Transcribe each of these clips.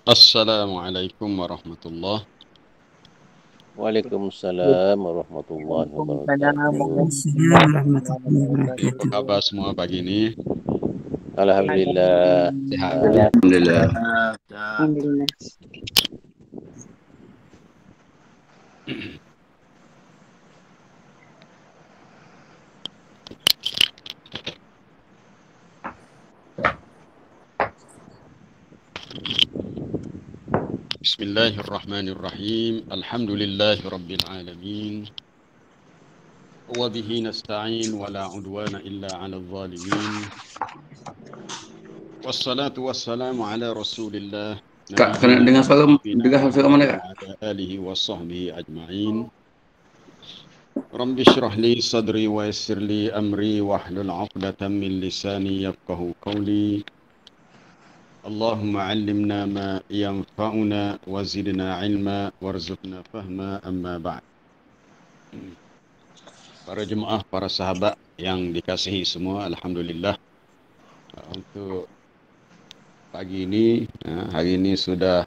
Assalamualaikum warahmatullahi. Waalaikumsalam warahmatullahi wabarakatuh. Apa kabar semua pagi ini? Alhamdulillah. Sehat. Alhamdulillah. Alhamdulillah. Bismillahirrahmanirrahim. Alhamdulillahi rabbil alamin. Wa bihi nasta'in wa la udwana illa 'alal zalimin. Wassalatu wassalamu ala Rasulillah. Kak, kena dengar suara mana kak? Ala alihi wa sahbihi ajma'in. Rabbi shrah li sadri wa yassir li amri wahlul 'uqdatam min lisani yafqahu qawli. Allahumma 'allimna ma yanfa'una wa zidna 'ilma warzuqna fahma, amma ba'd. Para jemaah, para sahabat yang dikasihi semua, alhamdulillah, untuk pagi ini, hari ini sudah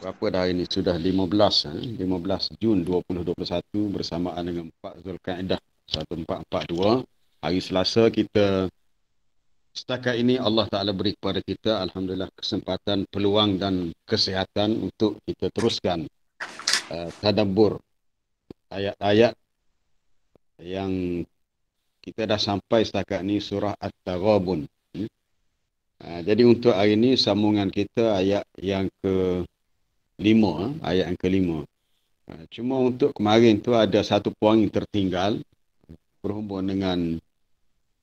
berapa dah hari ini? Sudah 15 Jun 2021 bersamaan dengan 4 Zulkaidah 1442. Hari Selasa kita, setakat ini Allah Ta'ala beri kepada kita, alhamdulillah, kesempatan, peluang dan kesihatan untuk kita teruskan tadabbur ayat-ayat yang kita dah sampai setakat ini, surah At-Taghabun. Jadi untuk hari ini sambungan kita ayat yang ke-5, ayat yang ke-5. Cuma untuk kemarin tu ada satu poin yang tertinggal berhubung dengan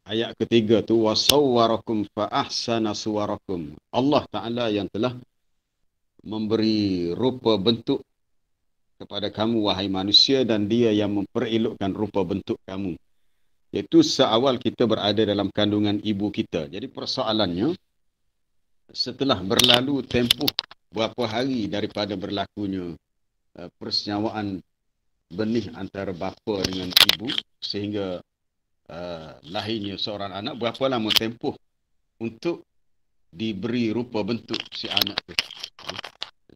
ayat ketiga tu, wasawwarakum fa ahsana suwarakum. Allah Ta'ala yang telah memberi rupa bentuk kepada kamu wahai manusia, dan dia yang memperelokkan rupa bentuk kamu. Iaitu seawal kita berada dalam kandungan ibu kita. Jadi persoalannya, setelah berlalu tempoh berapa hari daripada berlakunya persenyawaan benih antara bapa dengan ibu sehingga lahirnya seorang anak, berapa lama tempoh untuk diberi rupa bentuk si anak tu.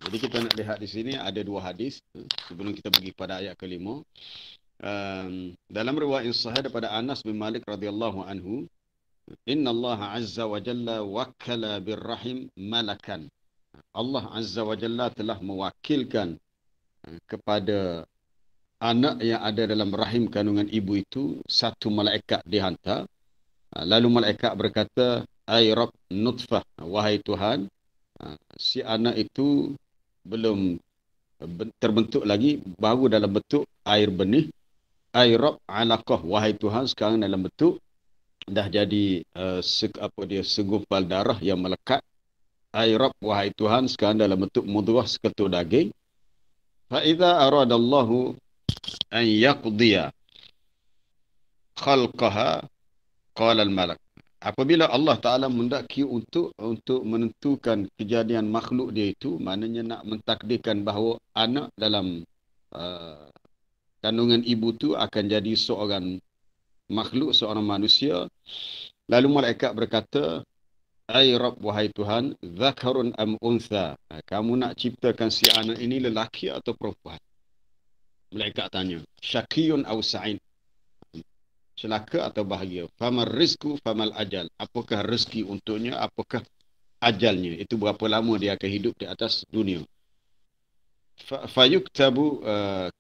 Jadi kita nak lihat di sini ada dua hadis sebelum kita pergi pada ayat ke-5. Dalam riwayat sahih daripada Anas bin Malik radhiyallahu anhu, Inna Allah Azza wa Jalla wakkala birrahim malakan. Allah Azza wa Jalla telah mewakilkan kepada anak yang ada dalam rahim kandungan ibu itu satu malaikat dihantar. Lalu malaikat berkata, Ay Rabb nutfah, wahai Tuhan, si anak itu belum terbentuk lagi, baru dalam bentuk air benih. Ay Rabb alaqah, wahai Tuhan, sekarang dalam bentuk dah jadi segumpal darah yang melekat. Ay Rabb, wahai Tuhan, sekarang dalam bentuk mudghah, seketul daging. Fa idza aradallahu an yaqdiya khalqaha qala al-malak. Apabila Allah Ta'ala mendaki untuk menentukan kejadian makhluk dia itu, maknanya nak mentakdirkan bahawa anak dalam kandungan ibu tu akan jadi seorang makhluk, seorang manusia. Lalu malaikat berkata, Ay Rabb, wahai Tuhan, zakarun am untha, kamu nak ciptakan si anak ini lelaki atau perempuan? Malaikat tanya, syakiyun aw sa'in, celaka atau bahagia? Famal rizku famal ajal, apakah rezeki untuknya, apakah ajalnya, itu berapa lama dia akan hidup di atas dunia. Fayuktabu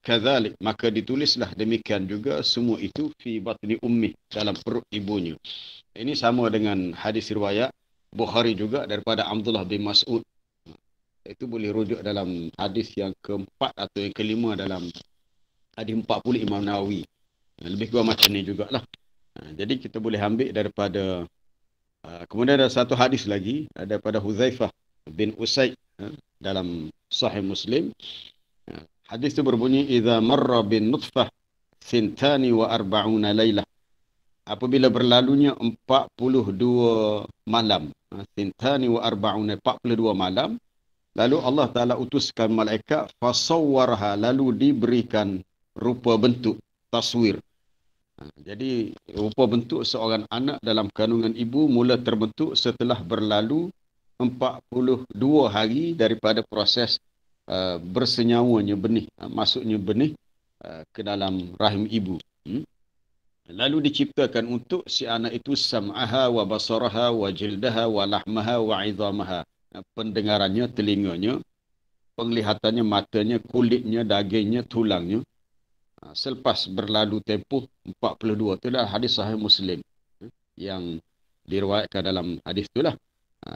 kadzalik, maka ditulislah demikian juga semua itu fi batni ummi, dalam perut ibunya. Ini sama dengan hadis riwayat Bukhari juga daripada Abdullah bin Mas'ud. Itu boleh rujuk dalam hadis yang keempat atau yang kelima dalam hadis 40 Imam Nawawi. Lebih kurang macam ni jugalah. Jadi kita boleh ambil daripada kemudian ada satu hadis lagi daripada Huzaifah bin Usaid dalam Sahih Muslim. Hadis itu berbunyi, idza marra bin nutfah thintani wa arba'una lailah, apabila berlalunya 42 malam, thintani wa arba'una, 42 malam, lalu Allah Ta'ala utuskan malaikat, fasawwarha, lalu diberikan rupa bentuk, taswir. Jadi rupa bentuk seorang anak dalam kandungan ibu mula terbentuk setelah berlalu 42 hari daripada proses bersenyawanya benih, masuknya benih ke dalam rahim ibu. Lalu diciptakan untuk si anak itu sam'aha wa basaraha wa jildaha wa lahmaha wa idhamaha. Pendengarannya, telinganya, penglihatannya, matanya, kulitnya, dagingnya, tulangnya. Selepas berlalu tempoh 42, itulah hadis sahih Muslim yang diriwayatkan dalam hadis itulah.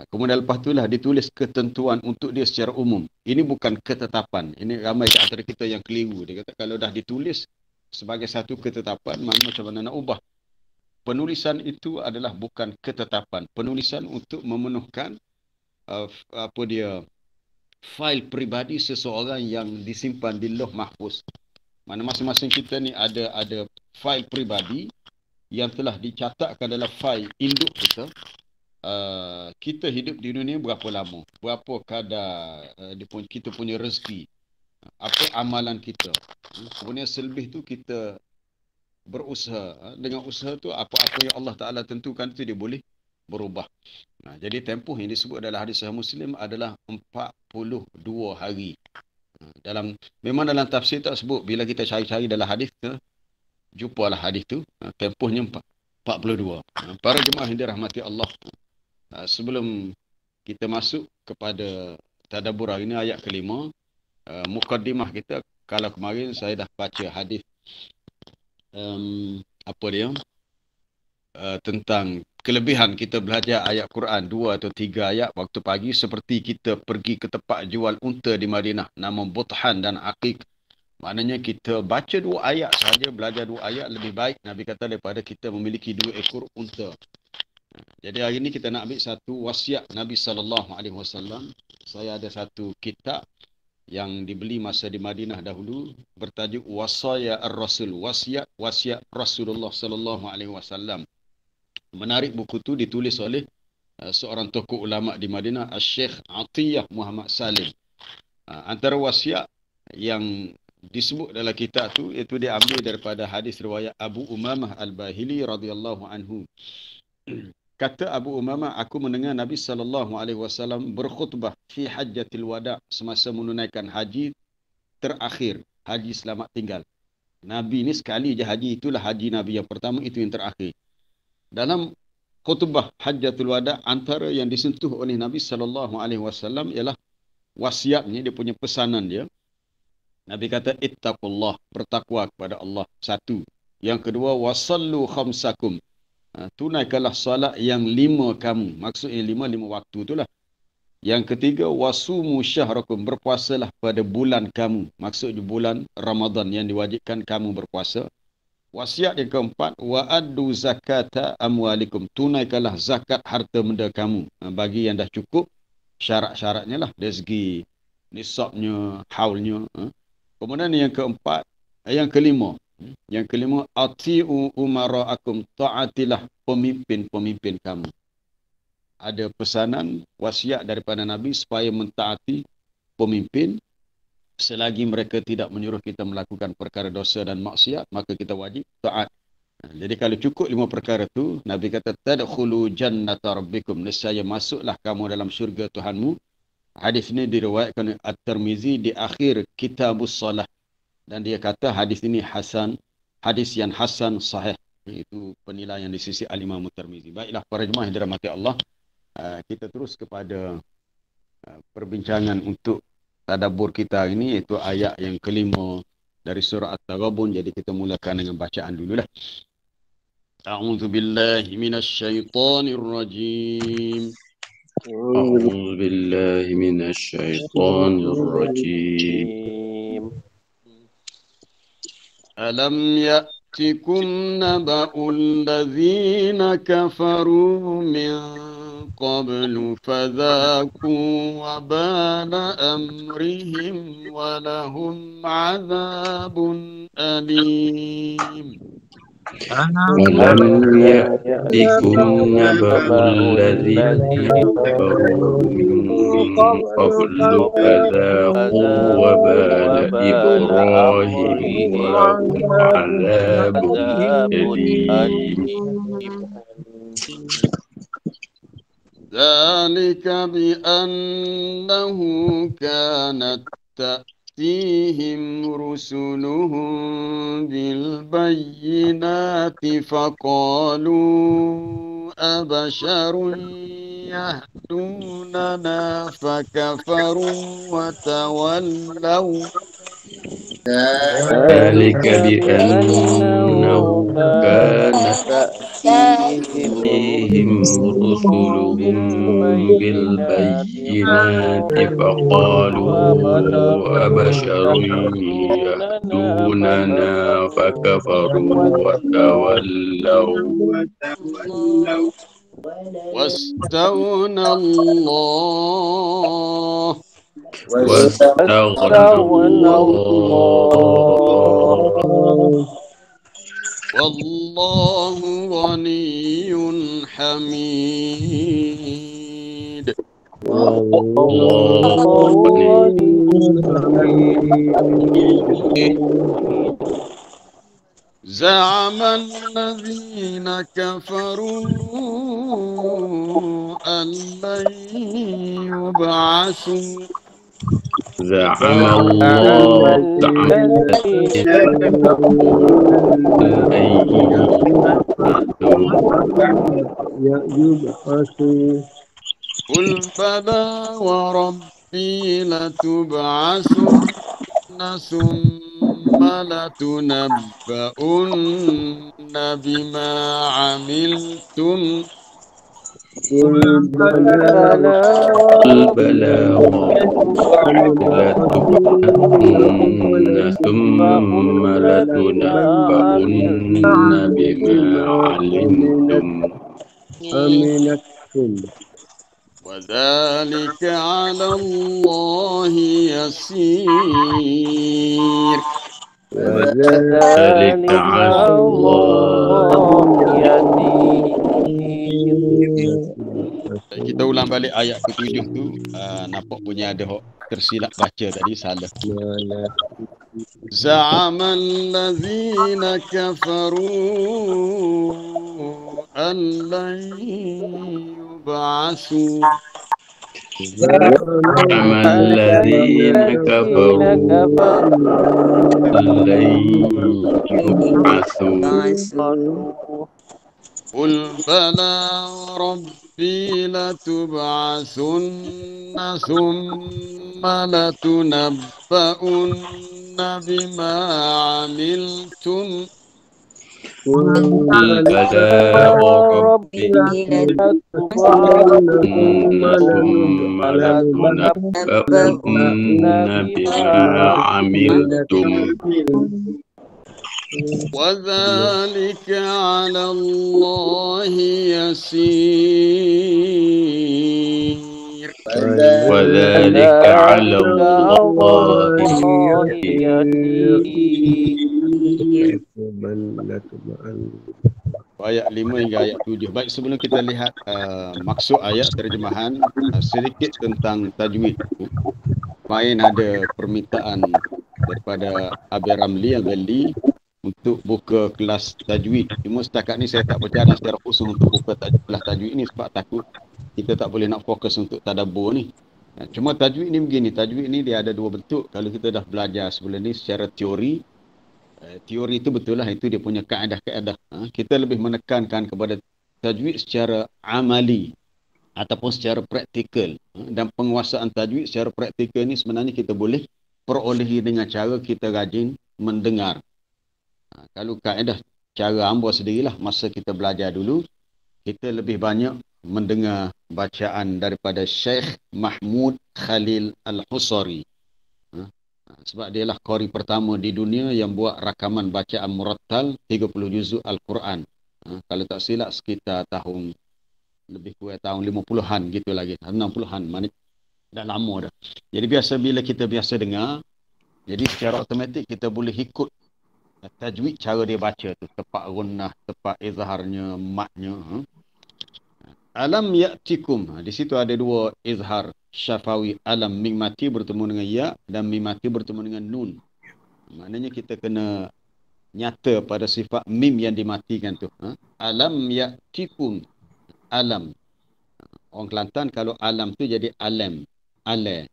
Kemudian lepas itulah ditulis ketentuan untuk dia secara umum. Ini bukan ketetapan. Ini ramai di antara kita yang keliru. Dia kata kalau dah ditulis sebagai satu ketetapan, macam mana nak ubah? Penulisan itu adalah bukan ketetapan. Penulisan untuk memenuhkan fail peribadi seseorang yang disimpan di Lauh Mahfuz. Mana masing-masing kita ni ada fail peribadi yang telah dicatatkan dalam fail induk kita. Kita hidup di dunia berapa lama, berapa kadar kita punya rezeki, apa amalan kita. Kemudian selebih tu kita berusaha. Dengan usaha tu apa-apa yang Allah Ta'ala tentukan tu dia boleh berubah. Jadi tempoh yang disebut dalam hadis Sahih Muslim adalah 42 hari. Memang dalam tafsir tak sebut. Bila kita cari-cari dalam hadis tu, jumpalah hadis tu, tempohnya 42. Para jemaah yang dirahmati Allah, sebelum kita masuk kepada tadabbur hari ini, ayat kelima, mukaddimah kita, kalau kemarin saya dah baca hadis tentang kelebihan kita belajar ayat Quran 2 atau 3 ayat waktu pagi, seperti kita pergi ke tempat jual unta di Madinah, nama Buthan dan Aqiq. Maknanya kita baca 2 ayat saja, belajar 2 ayat lebih baik, Nabi kata, daripada kita memiliki 2 ekor unta. Jadi hari ini kita nak ambil satu wasiat Nabi SAW. Saya ada satu kitab yang dibeli masa di Madinah dahulu, bertajuk Wasaya Ar-Rasul, wasiat Rasulullah SAW. Menarik, buku tu ditulis oleh seorang tokoh ulama di Madinah, Syekh Atiyah Muhammad Salim. Antara wasiat yang disebut dalam kitab tu, itu diambil daripada hadis riwayat Abu Umamah Al-Bahili radhiyallahu anhu. Kata Abu Umamah, aku mendengar Nabi SAW berkhutbah fi hajjatil wada', semasa menunaikan haji terakhir, haji selamat tinggal. Nabi ni sekali je haji, itulah haji Nabi yang pertama, itu yang terakhir. Dalam khutbah hajjatul wada', antara yang disentuh oleh Nabi SAW ialah wasiatnya, dia punya pesanan dia. Nabi kata, ittaqullah, bertakwa kepada Allah. Satu. Yang kedua, wasallu khamsakum, tunaikanlah salat yang 5 kamu. Maksudnya 5 waktu itulah. Yang ketiga, wasumu syahrakum, berpuasalah pada bulan kamu. Maksudnya bulan Ramadan yang diwajibkan kamu berpuasa. Wasiat yang keempat, wa'addu zakata amwalikum, tunaikanlah zakat harta benda kamu. Bagi yang dah cukup syarat-syaratnya lah, dari segi nisabnya, haulnya. Kemudian yang kelima, ati'u umara'akum, ta'atilah pemimpin-pemimpin kamu. Ada pesanan, wasiat daripada Nabi supaya mentaati pemimpin. Selagi mereka tidak menyuruh kita melakukan perkara dosa dan maksiat, maka kita wajib taat. Jadi kalau cukup 5 perkara tu, Nabi kata, tadkhulu jannata rabbikum, nescaya masuklah kamu dalam syurga Tuhanmu. Hadis ini diriwayatkan At-Tirmizi di akhir Kitabus Salah. Dan dia kata hadis ini hasan, hadis yang hasan sahih. Itu penilaian di sisi Al-Imam At-Tirmizi. Baiklah para jemaah yang dirahmati Allah, kita terus kepada perbincangan untuk tadabbur kita ini, iaitu ayat yang kelima dari surah At-Taghabun. Jadi kita mulakan dengan bacaan dululah. A'udzu billahi minasyaitonir rajim. A'udzu billahi minasyaitonir rajim. Alam ya'tikum naba'ul ladzina kafaru min qablu fadhaku wabala amrihim walahum azabun alim. Alam ya'tikum naba'ul ladzina kafaru min qablu fadhaku wabala ibrahim walahum azabun alim. ذلك بأنه كانت تأتيهم رسلهم بالبينات فقالوا أبشر يهدوننا فكفروا وتولوا ذلك بأنه بأنه كانت كانت تأتيهم فيهم رسلهم رسلهم بالبينات بالبينات فقالوا فقالوا أبشر أبشر يهدوننا يهدوننا فكفروا فكفروا وتولوا وتولوا واستغنى الله واستغنى واستغنى الله الله والله غني حميد. والله والله غني غني حميد. زعم الذين كفروا أن لن يبعثوا زعم زعم الله الذين كفروا كفروا أن لن يبعثوا يبعثوا قل بلى وربي لتبعثن ثم لتنبؤن بما عملتم قل بلى قل بلى وربي لتبعثن ثم لتنبؤن بما علمتم أمنتم وذلك على الله يسير. ذلك وذلك على على الله الله يسير. Kita ulang balik ayat ke-7 tu. Nampak punya ada tersilap baca tadi, salah. زعم الذين كفروا أن لن يبعثوا زعم الذين كفروا لن يبعثوا قل بلى ربي لتبعثن ثم لتنبؤن بما عملتم قل بلى وربي لتبعثن ثم لتنبؤن بما عملتم وذلك على الله يسير. وذلك على الله يسير. Ayat 5 hingga ayat 7. Baik, sebelum kita lihat maksud ayat terjemahan, sedikit tentang tajwid. Main ada permintaan daripada Abi Ramli Al-Ghali untuk buka kelas tajwid. Cuma setakat ni saya tak bercadang secara khusus untuk buka kelas tajwid ni sebab takut kita tak boleh nak fokus untuk tadabbur ni. Cuma tajwid ni begini, tajwid ni dia ada dua bentuk. Kalau kita dah belajar sebelum ni secara teori, teori itu betul lah, itu dia punya kaedah-kaedah. Kita lebih menekankan kepada tajwid secara amali ataupun secara praktikal. Dan penguasaan tajwid secara praktikal ni sebenarnya kita boleh perolehi dengan cara kita rajin mendengar. Kalau kaedah cara hamba sendirilah, masa kita belajar dulu, kita lebih banyak mendengar bacaan daripada Syekh Mahmud Khalil Al-Husari. Sebab dia lah qari pertama di dunia yang buat rakaman bacaan murattal 30 juzuk Al-Quran. Kalau tak silap sekitar tahun, lebih kurang tahun 50-an gitu lagi, 60-an, dah lama dah. Jadi biasa bila kita biasa dengar, jadi secara automatik kita boleh ikut tajwid cara dia baca tu, tepat gunnah, tepat izharnya, matnya. Alam ya'tikum. Di situ ada dua izhar syafawi. Alam mim mati bertemu dengan ya dan mim mati bertemu dengan nun. Maknanya kita kena nyata pada sifat mim yang dimatikan tu. Alam ya'tikum. Alam. Orang Kelantan kalau alam tu jadi alem. Ale.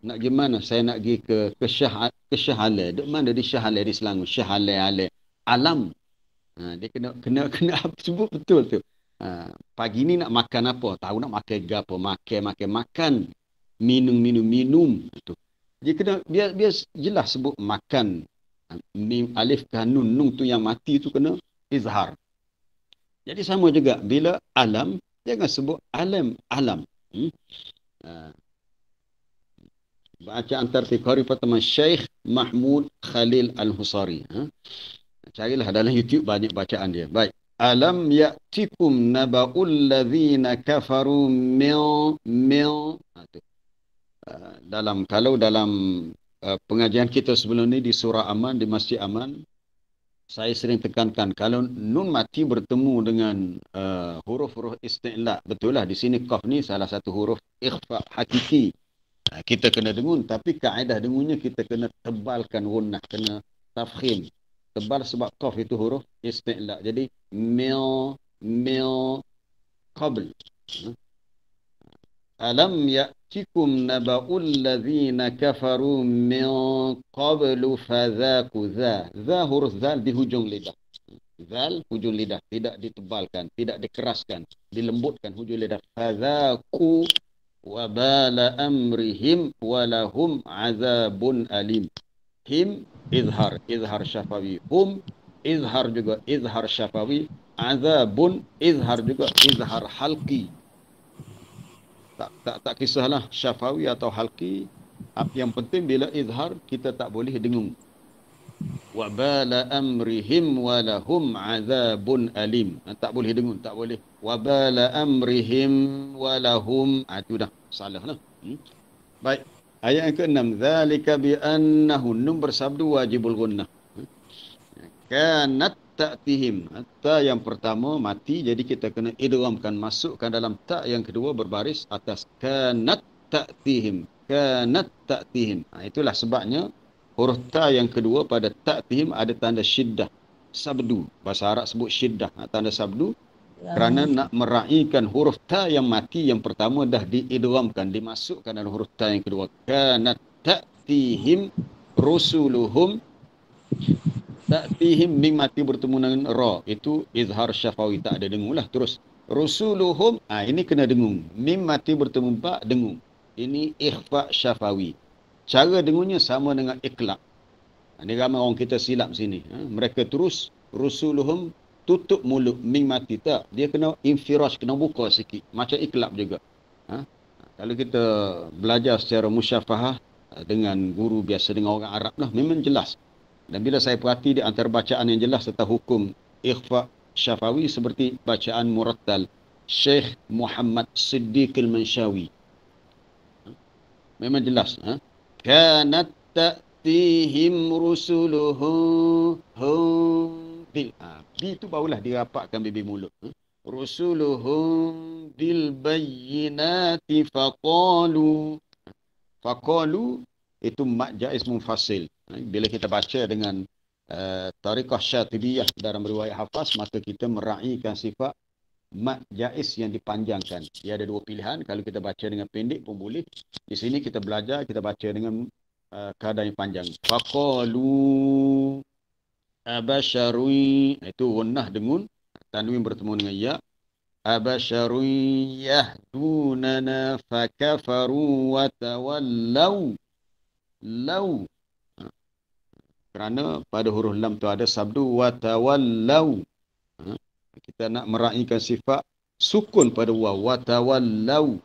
Nak gimana? Saya nak pergi ke Shah Ale. Duk mana di Shah Ale di Selangor? Shah Ale Ale. Alam. Dia kena sebut betul tu. Pagi ni nak makan apa? Tahu nak makan gapo? Makan. Minum. Tu. Dia kena biar jelas sebut makan. Mim alif ke nun tu yang mati tu kena izhar. Jadi sama juga bila alam jangan sebut alam. Bacaan tertib qari pertama Syekh Mahmud Khalil Al-Husari. Carilah dalam YouTube banyak bacaan dia. Baik. Alam ya'tikum naba'ul ladzina kafaru kalau dalam pengajian kita sebelum ni di surah Aman, di Masjid Aman, saya sering tekankan kalau nun mati bertemu dengan huruf-huruf isti'la, betul lah di sini qaf ni salah satu huruf ikhfa hakiki. Kita kena dengun, tapi kaedah dengunnya kita kena tebalkan gunnah, kena tafkhim. Tebal sebab qaf itu huruf isti'la. Jadi mil qabl. Alam ya'tikum naba'ul ladzina kafaru min qablu fadzaku za. Za huruf zal di hujung lidah. Zal hujung lidah tidak ditebalkan, tidak dikeraskan, dilembutkan hujung lidah. Fadzaku wabala amrihim walahum azabun alim. Him izhar syafawi. Hum izhar juga izhar syafawi. Azabun izhar juga izhar halqi. Tak kisahlah syafawi atau halqi. Yang penting bila izhar kita tak boleh dengung. Wabala amrihim walahum azabun alim. Tak boleh dengung, tak boleh. Wabala amrihim walahum. Itu dah salah lah. Baik. Ayat yang ke-6. Zalika bi'annahu. Nun bersabdu wajibul gunnah. Kanat ta'tihim. Ta yang pertama mati. Jadi kita kena idghamkan. Masukkan dalam ta yang kedua berbaris atas. Kanat ta'tihim. Kanat ta'tihim. Itulah sebabnya huruf ta yang kedua pada ta'tihim ada tanda syiddah. Sabdu. Bahasa Arab sebut syiddah. Tanda sabdu. Kerana nak meraihkan huruf ta yang mati yang pertama dah diidghamkan, dimasukkan dalam huruf ta yang kedua. Kanat ta'tihim rusuluhum. Ta'tihim mim mati bertemu dengan ra. Itu izhar syafawi, tak ada dengung lah. Terus rusuluhum, ini kena dengung. Mim mati bertemu ba, dengung. Ini ikhfa syafawi. Cara dengungnya sama dengan iklaq. Ini ramai orang kita silap sini. Mereka terus rusuluhum tutup mulut, mim mati tak. Dia kena infiraj, kena buka sikit. Macam iklab juga. Kalau kita belajar secara musyafahah dengan guru biasa, dengan orang Arab lah, memang jelas. Dan bila saya perhati di antara bacaan yang jelas tentang hukum ikhfa syafawi seperti bacaan murattal Syekh Muhammad Siddiq Al-Manshawi. Memang jelas. Kanat ta'tihim rusuluhum bil. Bi itu barulah dirapatkan bibir mulut. Rusuluhum bil bayyinati faqalu. Faqalu itu mat jaiz munfasil. Bila kita baca dengan tariqah syatibiyah dalam riwayat hafaz, maka kita meraihkan sifat mat jaiz yang dipanjangkan. Dia ada dua pilihan. Kalau kita baca dengan pendek pun boleh. Di sini kita belajar, kita baca dengan keadaan yang panjang. Faqalu abasharui, itu gunnah dengun, tanwin bertemu dengan ya. Abasharui yahdunana fakafaru wa tawallau. Lau. Kerana pada huruf lam tu ada sabdu wa tawallau. Kita nak meraihkan sifat sukun pada waw, wa tawallau.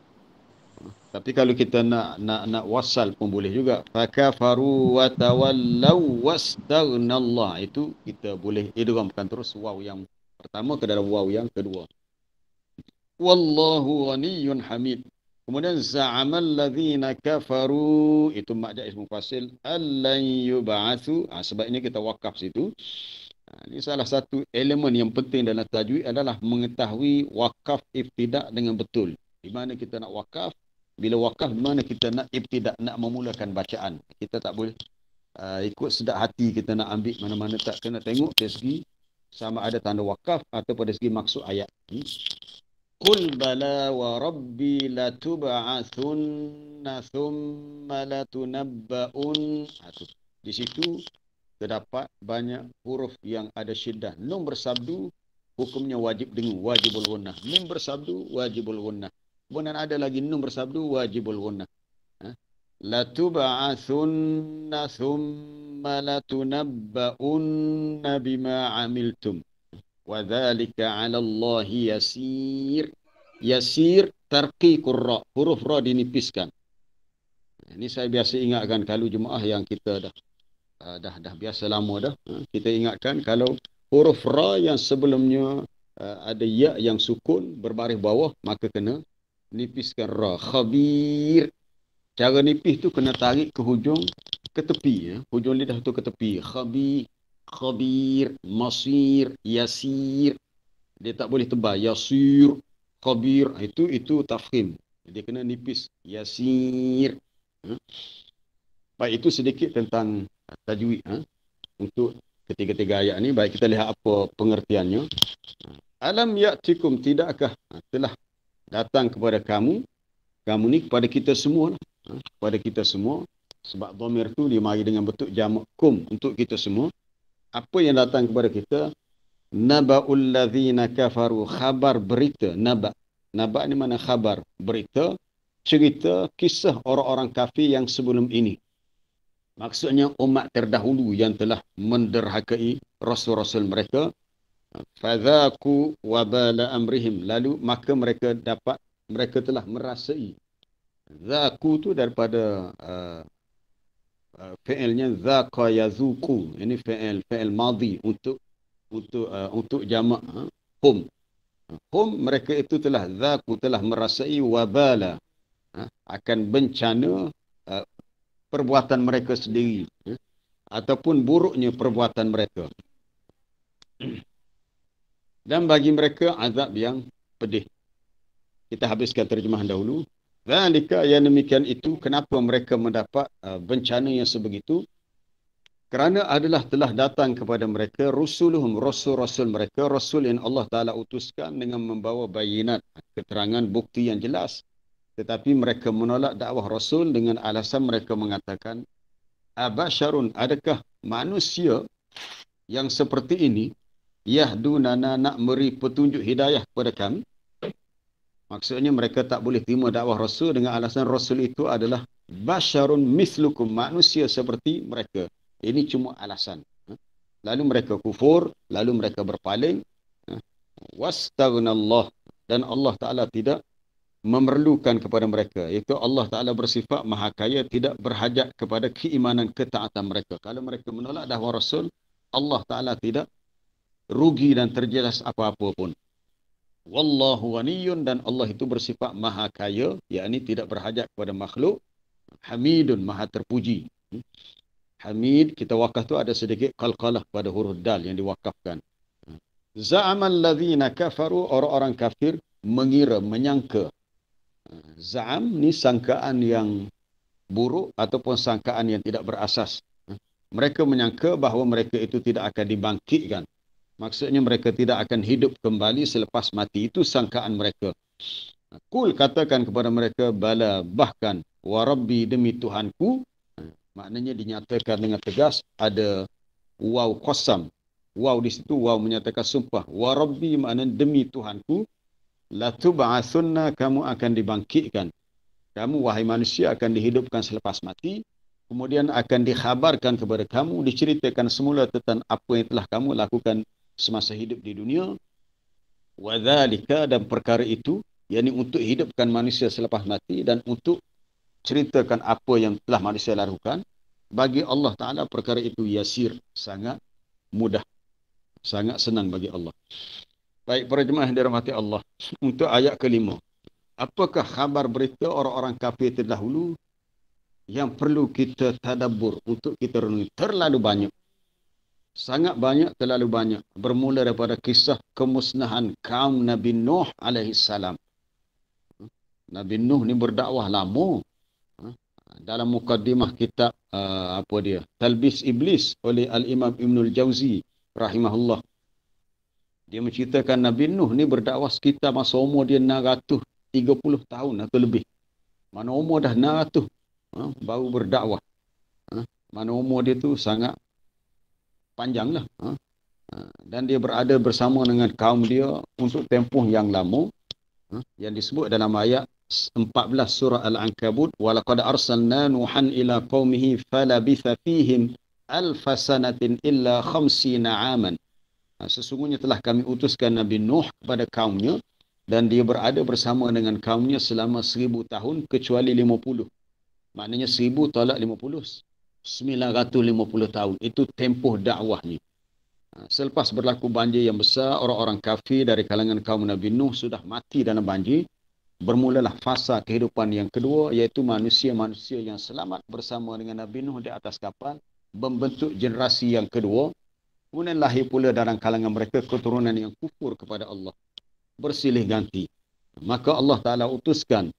Tapi kalau kita nak wasal pun boleh juga. Fakafaru wa tawallau wastagnallah. Itu kita boleh idghamkan terus waw yang pertama ke dalam waw yang kedua. Wallahu ghaniyyun hamid. Kemudian za'amal ladzina kafaru, itu mak jaiz mufasil, allan yub'atsu. Sebab ini kita wakaf situ. Ini salah satu elemen yang penting dalam tajwid adalah mengetahui wakaf ibtidak dengan betul. Di mana kita nak wakaf, bila wakaf di mana kita nak ibtidak, nak memulakan bacaan. Kita tak boleh ikut sedap hati kita nak ambil mana-mana, tak kena tengok dari segi sama ada tanda wakaf atau pada segi maksud ayat. Qul bala wa rabbi latub'atsunna thumma latunabba'un. Di situ terdapat banyak huruf yang ada syiddah. Nun bersabdu hukumnya wajib dengung, wajibul gunnah. Mim bersabdu wajibul gunnah. Kemudian ada lagi nun bersabdu wajibul gunnah. Latub'atsunna thumma latunabba'unna bima amiltum. Wa dzalika 'ala Allahi yasir. Yasir tarqiqur ra, huruf ra dinipiskan. Ini saya biasa ingatkan kalau jemaah yang kita dah biasa lama dah. Kita ingatkan kalau huruf ra yang sebelumnya ada ya yang sukun berbaris bawah, maka kena nipiskan ra. Khabir. Cara nipis tu kena tarik ke hujung, ke tepi. Hujung lidah tu ke tepi. Khabir, masir, yasir. Dia tak boleh tebal. Yasir, khabir. Itu tafkhim. Dia kena nipis. Yasir. Baik, itu sedikit tentang tajwid. Untuk ketiga-tiga ayat ni. Baik, kita lihat apa pengertiannya. Alam ya'tikum, tidakkah telah datang kepada kamu ni kepada kita semua lah. Kepada kita semua. Sebab dhamir tu dia mari dengan bentuk jamak kum untuk kita semua. Apa yang datang kepada kita? Naba'ul ladzina kafaru, khabar berita. Naba' ni mana khabar? Berita, cerita, kisah orang-orang kafir yang sebelum ini. Maksudnya umat terdahulu yang telah menderhakai rasul-rasul mereka. Fadhaku wabala amrihim. Lalu maka mereka telah merasai. Zaku tu daripada fi'ilnya zaqa yazuku. Ini fi'il madhi untuk jamak hum. Hum, mereka itu telah merasai wabala, akan bencana perbuatan mereka sendiri, ataupun buruknya perbuatan mereka. Dan bagi mereka azab yang pedih. Kita habiskan terjemahan dahulu. Zalika, yang demikian itu, kenapa mereka mendapat bencana yang sebegitu? Kerana telah datang kepada mereka rusuluhum, rasul-rasul mereka, rasul yang Allah Ta'ala utuskan dengan membawa bayinat, keterangan bukti yang jelas. Tetapi mereka menolak dakwah rasul dengan alasan mereka mengatakan, abasyarun, adakah manusia yang seperti ini yahdunana, nak beri petunjuk hidayah kepada kami? Maksudnya mereka tak boleh terima dakwah Rasul dengan alasan Rasul itu adalah basyarun mislukum, manusia seperti mereka. Ini cuma alasan. Lalu mereka kufur, lalu mereka berpaling. Wastaghnallah, dan Allah Ta'ala tidak memerlukan kepada mereka. Iaitu Allah Ta'ala bersifat maha kaya, tidak berhajat kepada keimanan ketaatan mereka. Kalau mereka menolak dakwah Rasul, Allah Ta'ala tidak rugi dan terjelas apa-apa pun. Wallahu ghaniyun, dan Allah itu bersifat maha kaya, yakni tidak berhajat kepada makhluk. Hamidun, maha terpuji. Hamid, kita wakaf tu ada sedikit qalqalah pada huruf dal yang diwakafkan. Za'amal ladzina kafaru, orang-orang kafir mengira, menyangka. Za'am ni sangkaan yang buruk ataupun sangkaan yang tidak berasas. Mereka menyangka bahawa mereka itu tidak akan dibangkitkan. Maksudnya mereka tidak akan hidup kembali selepas mati. Itu sangkaan mereka. Kul, katakan kepada mereka, bala, bahkan, warabbi, demi Tuhanku. Maknanya dinyatakan dengan tegas, ada waw qasam. Waw di situ, waw menyatakan sumpah. Warabbi maknanya demi Tuhanku. Latub'atsunna, kamu akan dibangkitkan. Kamu, wahai manusia, akan dihidupkan selepas mati. Kemudian akan dikhabarkan kepada kamu, diceritakan semula tentang apa yang telah kamu lakukan semasa hidup di dunia. Wadzalika, dan perkara itu, yakni untuk hidupkan manusia selepas mati dan untuk ceritakan apa yang telah manusia lakukan, bagi Allah Ta'ala perkara itu yasir, sangat mudah, sangat senang bagi Allah. Baik, para jemaah yang dirahmati Allah, untuk ayat kelima, apakah khabar berita orang-orang kafir terdahulu yang perlu kita tadabbur, untuk kita renungi? Terlalu banyak. Sangat banyak, terlalu banyak. Bermula daripada kisah kemusnahan kaum Nabi Nuh alaihissalam. Nabi Nuh ni berdakwah lama. Dalam mukaddimah kitab Talbis Iblis oleh Al-Imam Ibnul Jauzi rahimahullah. Dia menceritakan Nabi Nuh ni berdakwah sekitar masa umur dia 630 tahun atau lebih. Mana umur dah 600 baru berdakwah. Mana umur dia tu sangat panjang lah. Dan dia berada bersama dengan kaum dia untuk tempoh yang lama. Yang disebut dalam ayat 14 surah Al-Ankabut, walaqad arsalna nuhan ila qaumihi falabitha fihim alfasanatin illa khamsina aman. Sesungguhnya telah kami utuskan Nabi Nuh kepada kaumnya dan dia berada bersama dengan kaumnya selama 1000 tahun kecuali 50. Maknanya 1000 tolak 50, 950 tahun. Itu tempoh dakwahnya. Selepas berlaku banjir yang besar, orang-orang kafir dari kalangan kaum Nabi Nuh sudah mati dalam banjir. Bermulalah fasa kehidupan yang kedua, iaitu manusia-manusia yang selamat bersama dengan Nabi Nuh di atas kapal, membentuk generasi yang kedua. Kemudian lahir pula dalam kalangan mereka keturunan yang kufur kepada Allah, bersilih ganti. Maka Allah Ta'ala utuskan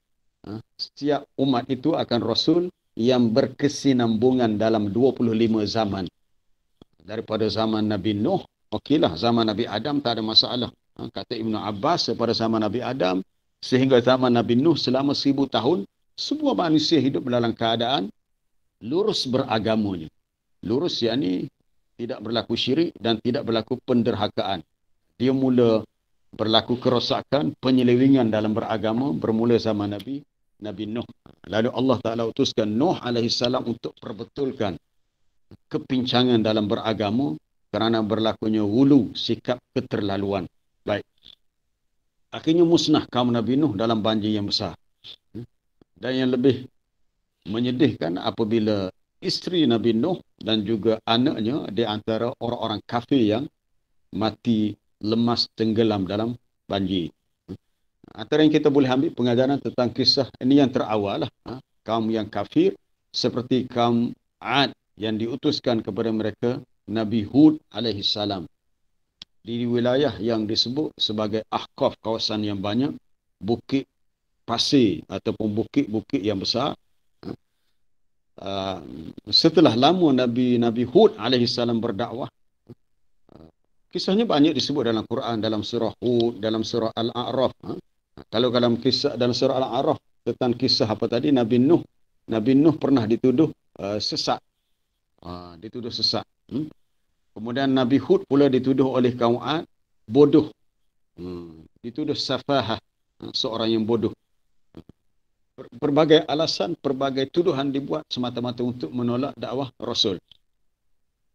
setiap umat itu akan Rasul yang berkesinambungan dalam 25 zaman. Daripada zaman Nabi Nuh, okeylah, zaman Nabi Adam tak ada masalah. Kata Ibn Abbas, pada zaman Nabi Adam sehingga zaman Nabi Nuh selama 1000 tahun, semua manusia hidup dalam keadaan lurus beragamanya. Lurus yakni tidak berlaku syirik dan tidak berlaku penderhakaan. Dia mula berlaku kerosakan, penyelewengan dalam beragama bermula zaman Nabi Nuh. Lalu Allah Ta'ala utuskan Nuh alaihissalam untuk perbetulkan kepincangan dalam beragama kerana berlakunya hulu, sikap keterlaluan. Baik. Akhirnya musnah kaum Nabi Nuh dalam banjir yang besar. Dan yang lebih menyedihkan apabila isteri Nabi Nuh dan juga anaknya di antara orang-orang kafir yang mati lemas tenggelam dalam banjir. Antara yang kita boleh ambil pengajaran tentang kisah ini yang terawal lah. Kaum yang kafir seperti kaum Ad yang diutuskan kepada mereka Nabi Hud alaihissalam di wilayah yang disebut sebagai Ahqaf, kawasan yang banyak bukit pasir ataupun bukit-bukit yang besar. Setelah lama Nabi Hud alaihissalam berdakwah, kisahnya banyak disebut dalam Quran, dalam surah Hud, dalam surah Al-A'raf. Kalau dalam kisah dalam surah Al-A'raf tentang kisah apa tadi, Nabi Nuh pernah dituduh sesat. Dituduh sesat. Kemudian Nabi Hud pula dituduh oleh kaum Ad bodoh. Dituduh safahah, seorang yang bodoh. Berbagai alasan, berbagai tuduhan dibuat semata-mata untuk menolak dakwah Rasul.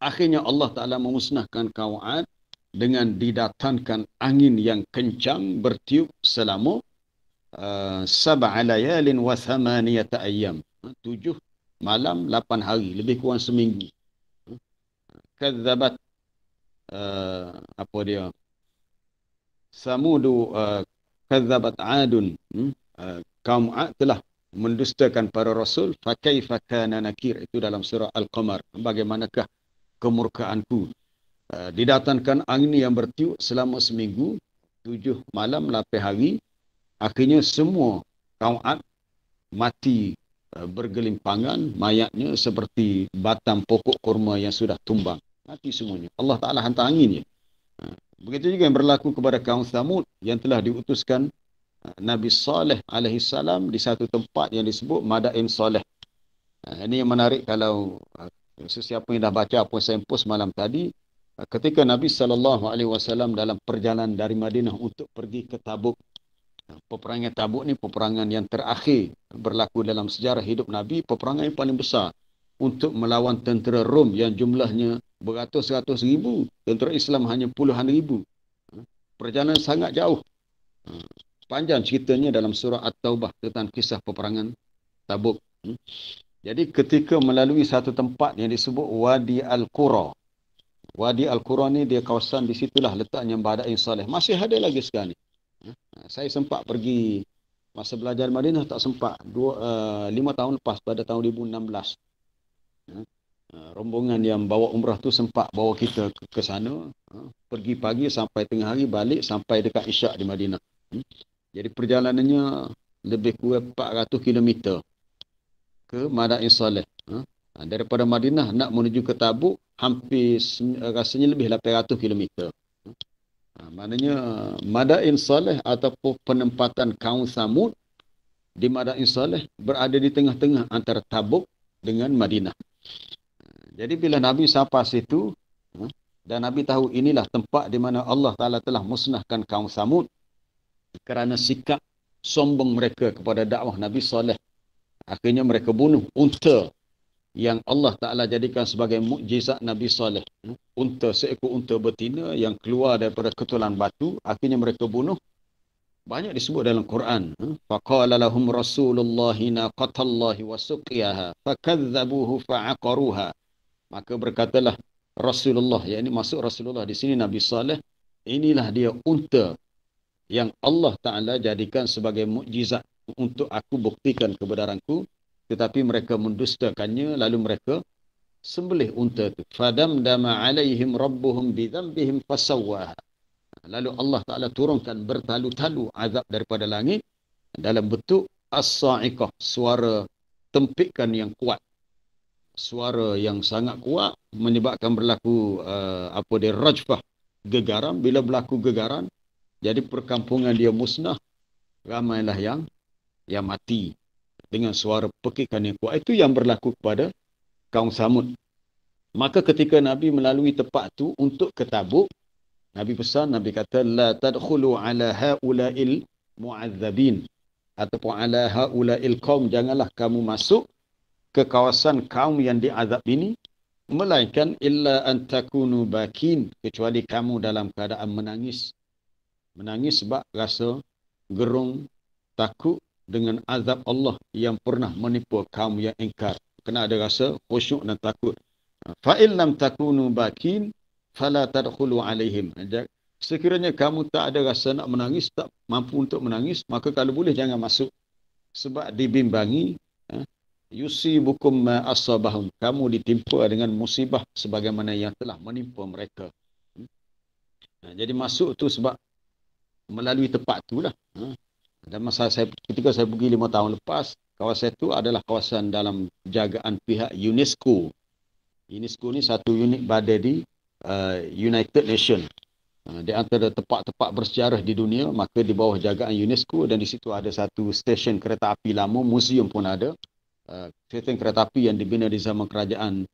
Akhirnya Allah Ta'ala memusnahkan kaum Ad dengan didatangkan angin yang kencang bertiup selama 7 layalin wa 8 ayyam. 7 malam 8 hari, lebih kurang seminggu. Kadzabat apa dia? Samudu kadzabat Adun. Kaum Ad telah mendustakan para rasul. Fa kaifa kana nakir, itu dalam surah Al-Qamar. Bagaimanakah kemurkaanku? Didatangkan angin yang bertiup selama seminggu, 7 malam 8 hari. Akhirnya semua kaum Ad mati bergelimpangan, mayatnya seperti batang pokok kurma yang sudah tumbang. Mati semuanya. Allah Ta'ala hantar anginnya. Begitu juga yang berlaku kepada kaum Thamud yang telah diutuskan Nabi Saleh alaihissalam di satu tempat yang disebut Madain Saleh. Ini yang menarik kalau sesiapa yang dah baca apa saya post malam tadi, ketika Nabi SAW dalam perjalanan dari Madinah untuk pergi ke Tabuk. Peperangan Tabuk ni peperangan yang terakhir berlaku dalam sejarah hidup Nabi, peperangan yang paling besar untuk melawan tentera Rom yang jumlahnya beratus-ratus ribu, tentera Islam hanya puluhan ribu. Perjalanan sangat jauh. Panjang ceritanya dalam surah At-Taubah tentang kisah peperangan Tabuk. Jadi ketika melalui satu tempat yang disebut Wadi Al-Qura. Wadi Al-Qura ni dia kawasan, di situlah letaknya Madain Saleh. Masih ada lagi sekarang ni. Saya sempat pergi masa belajar Madinah, tak sempat 5 tahun lepas pada tahun 2016. Rombongan yang bawa umrah tu sempat bawa kita ke sana, pergi pagi sampai tengah hari, balik sampai dekat Isyak di Madinah. Jadi perjalanannya lebih kurang 400 km ke Madain Saleh. Daripada Madinah nak menuju ke Tabuk hampir rasanya lebih 800 km. Maknanya Madain Saleh ataupun penempatan kaum Samud di Madain Saleh berada di tengah-tengah antara Tabuk dengan Madinah. Jadi bila Nabi sampai situ, dan Nabi tahu inilah tempat di mana Allah Ta'ala telah musnahkan kaum Samud kerana sikap sombong mereka kepada dakwah Nabi Saleh. Akhirnya mereka bunuh unta yang Allah Ta'ala jadikan sebagai mukjizat Nabi Saleh. Unta, seekor unta betina yang keluar daripada ketulan batu. Akhirnya mereka bunuh. Banyak disebut dalam Quran. Faqala lahum Rasulullahi naqatallahi wa suqiyaha fakadzabuhu fa'aqaruha. Maka berkatalah Rasulullah, yang ini masuk Rasulullah di sini Nabi Saleh, inilah dia unta yang Allah Ta'ala jadikan sebagai mukjizat untuk aku buktikan kebenaranku, tetapi mereka mendustakannya, lalu mereka sembelih unta itu. Fadamdama alaihim rabbuhum bidzambihim fasawwaha. Lalu Allah Ta'ala turunkan bertalu-talu azab daripada langit dalam bentuk as-sa'iqah, suara tempikan yang kuat. Suara yang sangat kuat menyebabkan berlaku rajfah, gegaran. Bila berlaku gegaran, jadi perkampungan dia musnah, ramailah yang mati dengan suara pekikan yang kuat. Itu yang berlaku kepada kaum Samud. Maka ketika Nabi melalui tempat itu untuk ke Tabuk, Nabi pesan, Nabi kata, la tadkhulu ala haula'il mu'adzabin, ataupun ala haula'il qaum, janganlah kamu masuk ke kawasan kaum yang diazab ini, melainkan illa an takunu bakin, kecuali kamu dalam keadaan menangis. Menangis sebab rasa gerung, takut dengan azab Allah yang pernah menipu kaum yang ingkar. Kena ada rasa khusyuk dan takut. Fa in lam takunu bakin fala tadkhulu alaihim. Sekiranya kamu tak ada rasa nak menangis, tak mampu untuk menangis, maka kalau boleh jangan masuk. Sebab dibimbangi, yusibukum ma asabahum, kamu ditimpa dengan musibah sebagaimana yang telah menimpa mereka. Jadi masuk tu sebab melalui tempat itulah. Dan masa ketika saya pergi 5 tahun lepas, kawasan itu adalah kawasan dalam jagaan pihak UNESCO. UNESCO ni satu unit badai di United Nations. Di antara tempat-tempat bersejarah di dunia, maka di bawah jagaan UNESCO, dan di situ ada satu stesen kereta api lama, museum pun ada. Stesen kereta api yang dibina di zaman kerajaan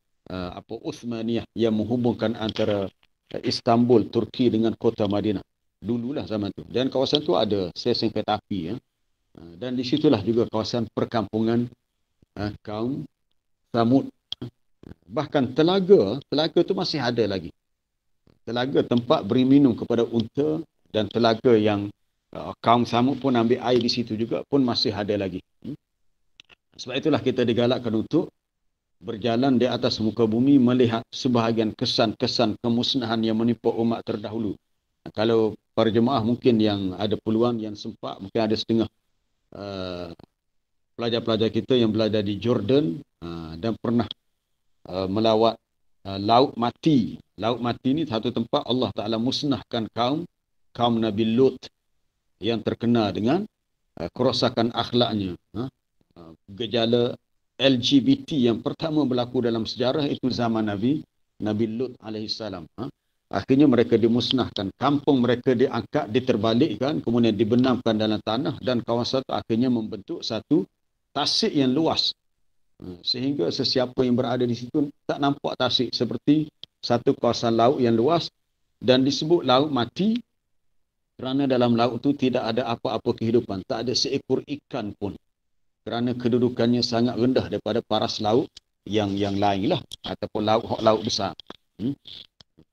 Uthmaniyah yang menghubungkan antara Istanbul, Turki dengan kota Madinah. Dululah zaman tu. Dan kawasan tu ada stesen kereta api. Dan di situlah juga kawasan perkampungan kaum Samud. Bahkan telaga tu masih ada lagi. Telaga tempat beri minum kepada unta, dan telaga yang kaum Samud pun ambil air di situ juga pun masih ada lagi. Sebab itulah kita digalakkan untuk berjalan di atas muka bumi melihat sebahagian kesan-kesan kemusnahan yang menimpa umat terdahulu. Kalau para jemaah mungkin yang ada peluang, yang sempat, mungkin ada setengah pelajar-pelajar kita yang belajar di Jordan dan pernah melawat Laut Mati. Laut Mati ni satu tempat Allah Ta'ala musnahkan kaum Nabi Lut yang terkenal dengan kerosakan akhlaknya. Gejala LGBT yang pertama berlaku dalam sejarah itu zaman Nabi Lut alaihissalam. Akhirnya mereka dimusnahkan. Kampung mereka diangkat, diterbalikkan, kemudian dibenamkan dalam tanah, dan kawasan itu akhirnya membentuk satu tasik yang luas. Sehingga sesiapa yang berada di situ tak nampak tasik, seperti satu kawasan laut yang luas, dan disebut Laut Mati kerana dalam laut itu tidak ada apa-apa kehidupan, tak ada seekor ikan pun, kerana kedudukannya sangat rendah daripada paras laut yang lain lah, ataupun laut besar.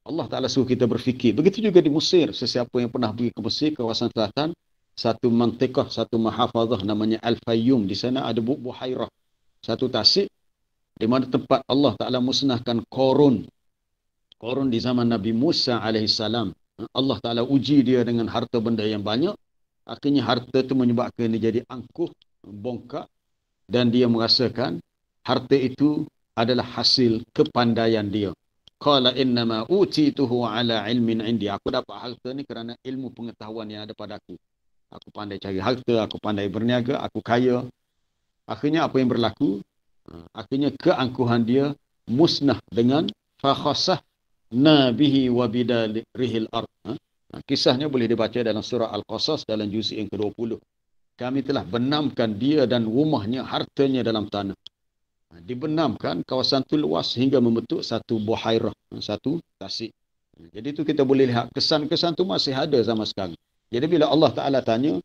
Allah Ta'ala suruh kita berfikir. Begitu juga di Mesir. Sesiapa yang pernah pergi ke Mesir, kawasan selatan, satu mantikah, satu mahafazah namanya Al-Fayyum. Di sana ada buhairah, satu tasik, di mana tempat Allah Ta'ala musnahkan Qarun. Qarun di zaman Nabi Musa alaihissalam. Allah Ta'ala uji dia dengan harta benda yang banyak. Akhirnya harta itu menyebabkan dia jadi angkuh, bongkak, dan dia merasakan harta itu adalah hasil kepandaian dia. Qala innama utituhu ala ilmin indi. Aku dapat harta ni kerana ilmu pengetahuan yang ada padaku. Aku pandai cari harta, aku pandai berniaga, aku kaya. Akhirnya apa yang berlaku? Akhirnya keangkuhan dia musnah dengan fakhasah nabihi wa bidalihil ard. Kisahnya boleh dibaca dalam surah Al-Qasas dalam juz yang ke-20. Kami telah benamkan dia dan rumahnya, hartanya dalam tanah. Dibenamkan, kawasan itu luas hingga membentuk satu buhairah, satu tasik. Jadi itu kita boleh lihat kesan-kesan itu masih ada sama sekarang. Jadi bila Allah Ta'ala tanya,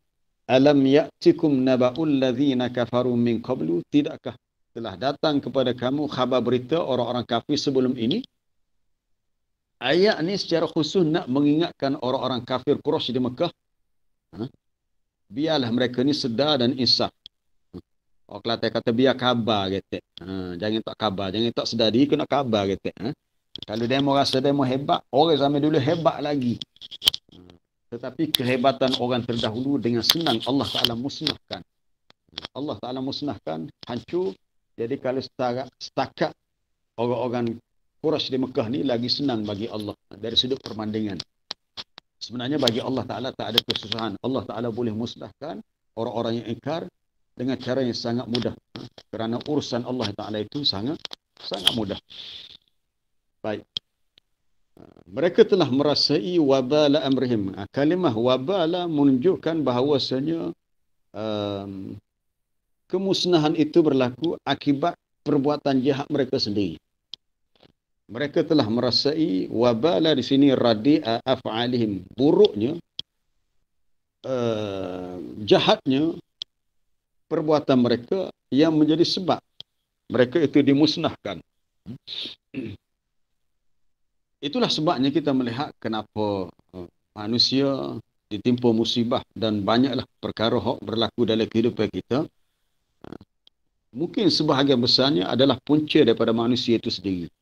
alam ya'tikum naba'ul ladzina kafaru min qablu, tidakkah telah datang kepada kamu khabar berita orang-orang kafir sebelum ini? Ayat ni secara khusus nak mengingatkan orang-orang kafir Quraisy di Mekah. Biarlah mereka ni sedar dan insaf. Orang Kelantan kata biar khabar kata. Jangan tak khabar, jangan tak sedar diri kena khabar kata. Kalau demo rasa demo hebat, orang zaman dulu hebat lagi. Tetapi kehebatan orang terdahulu dengan senang Allah Ta'ala musnahkan. Allah Ta'ala musnahkan, hancur. Jadi kalau setakat orang-orang Quraisy di Mekah ni lagi senang bagi Allah dari sudut perbandingan. Sebenarnya bagi Allah Ta'ala tak ada kesusahan. Allah Ta'ala boleh musnahkan orang-orang yang ingkar dengan cara yang sangat mudah. Kerana urusan Allah Ta'ala itu sangat mudah. Baik. Mereka telah merasai wabala amrihim. Kalimah wabala menunjukkan bahawasanya kemusnahan itu berlaku akibat perbuatan jahat mereka sendiri. Mereka telah merasai wabala di sini radi'a af'alihim. Buruknya, jahatnya perbuatan mereka yang menjadi sebab mereka itu dimusnahkan. Itulah sebabnya kita melihat kenapa manusia ditimpa musibah dan banyaklah perkara hak berlaku dalam kehidupan kita. Mungkin sebahagian besarnya adalah punca daripada manusia itu sendiri.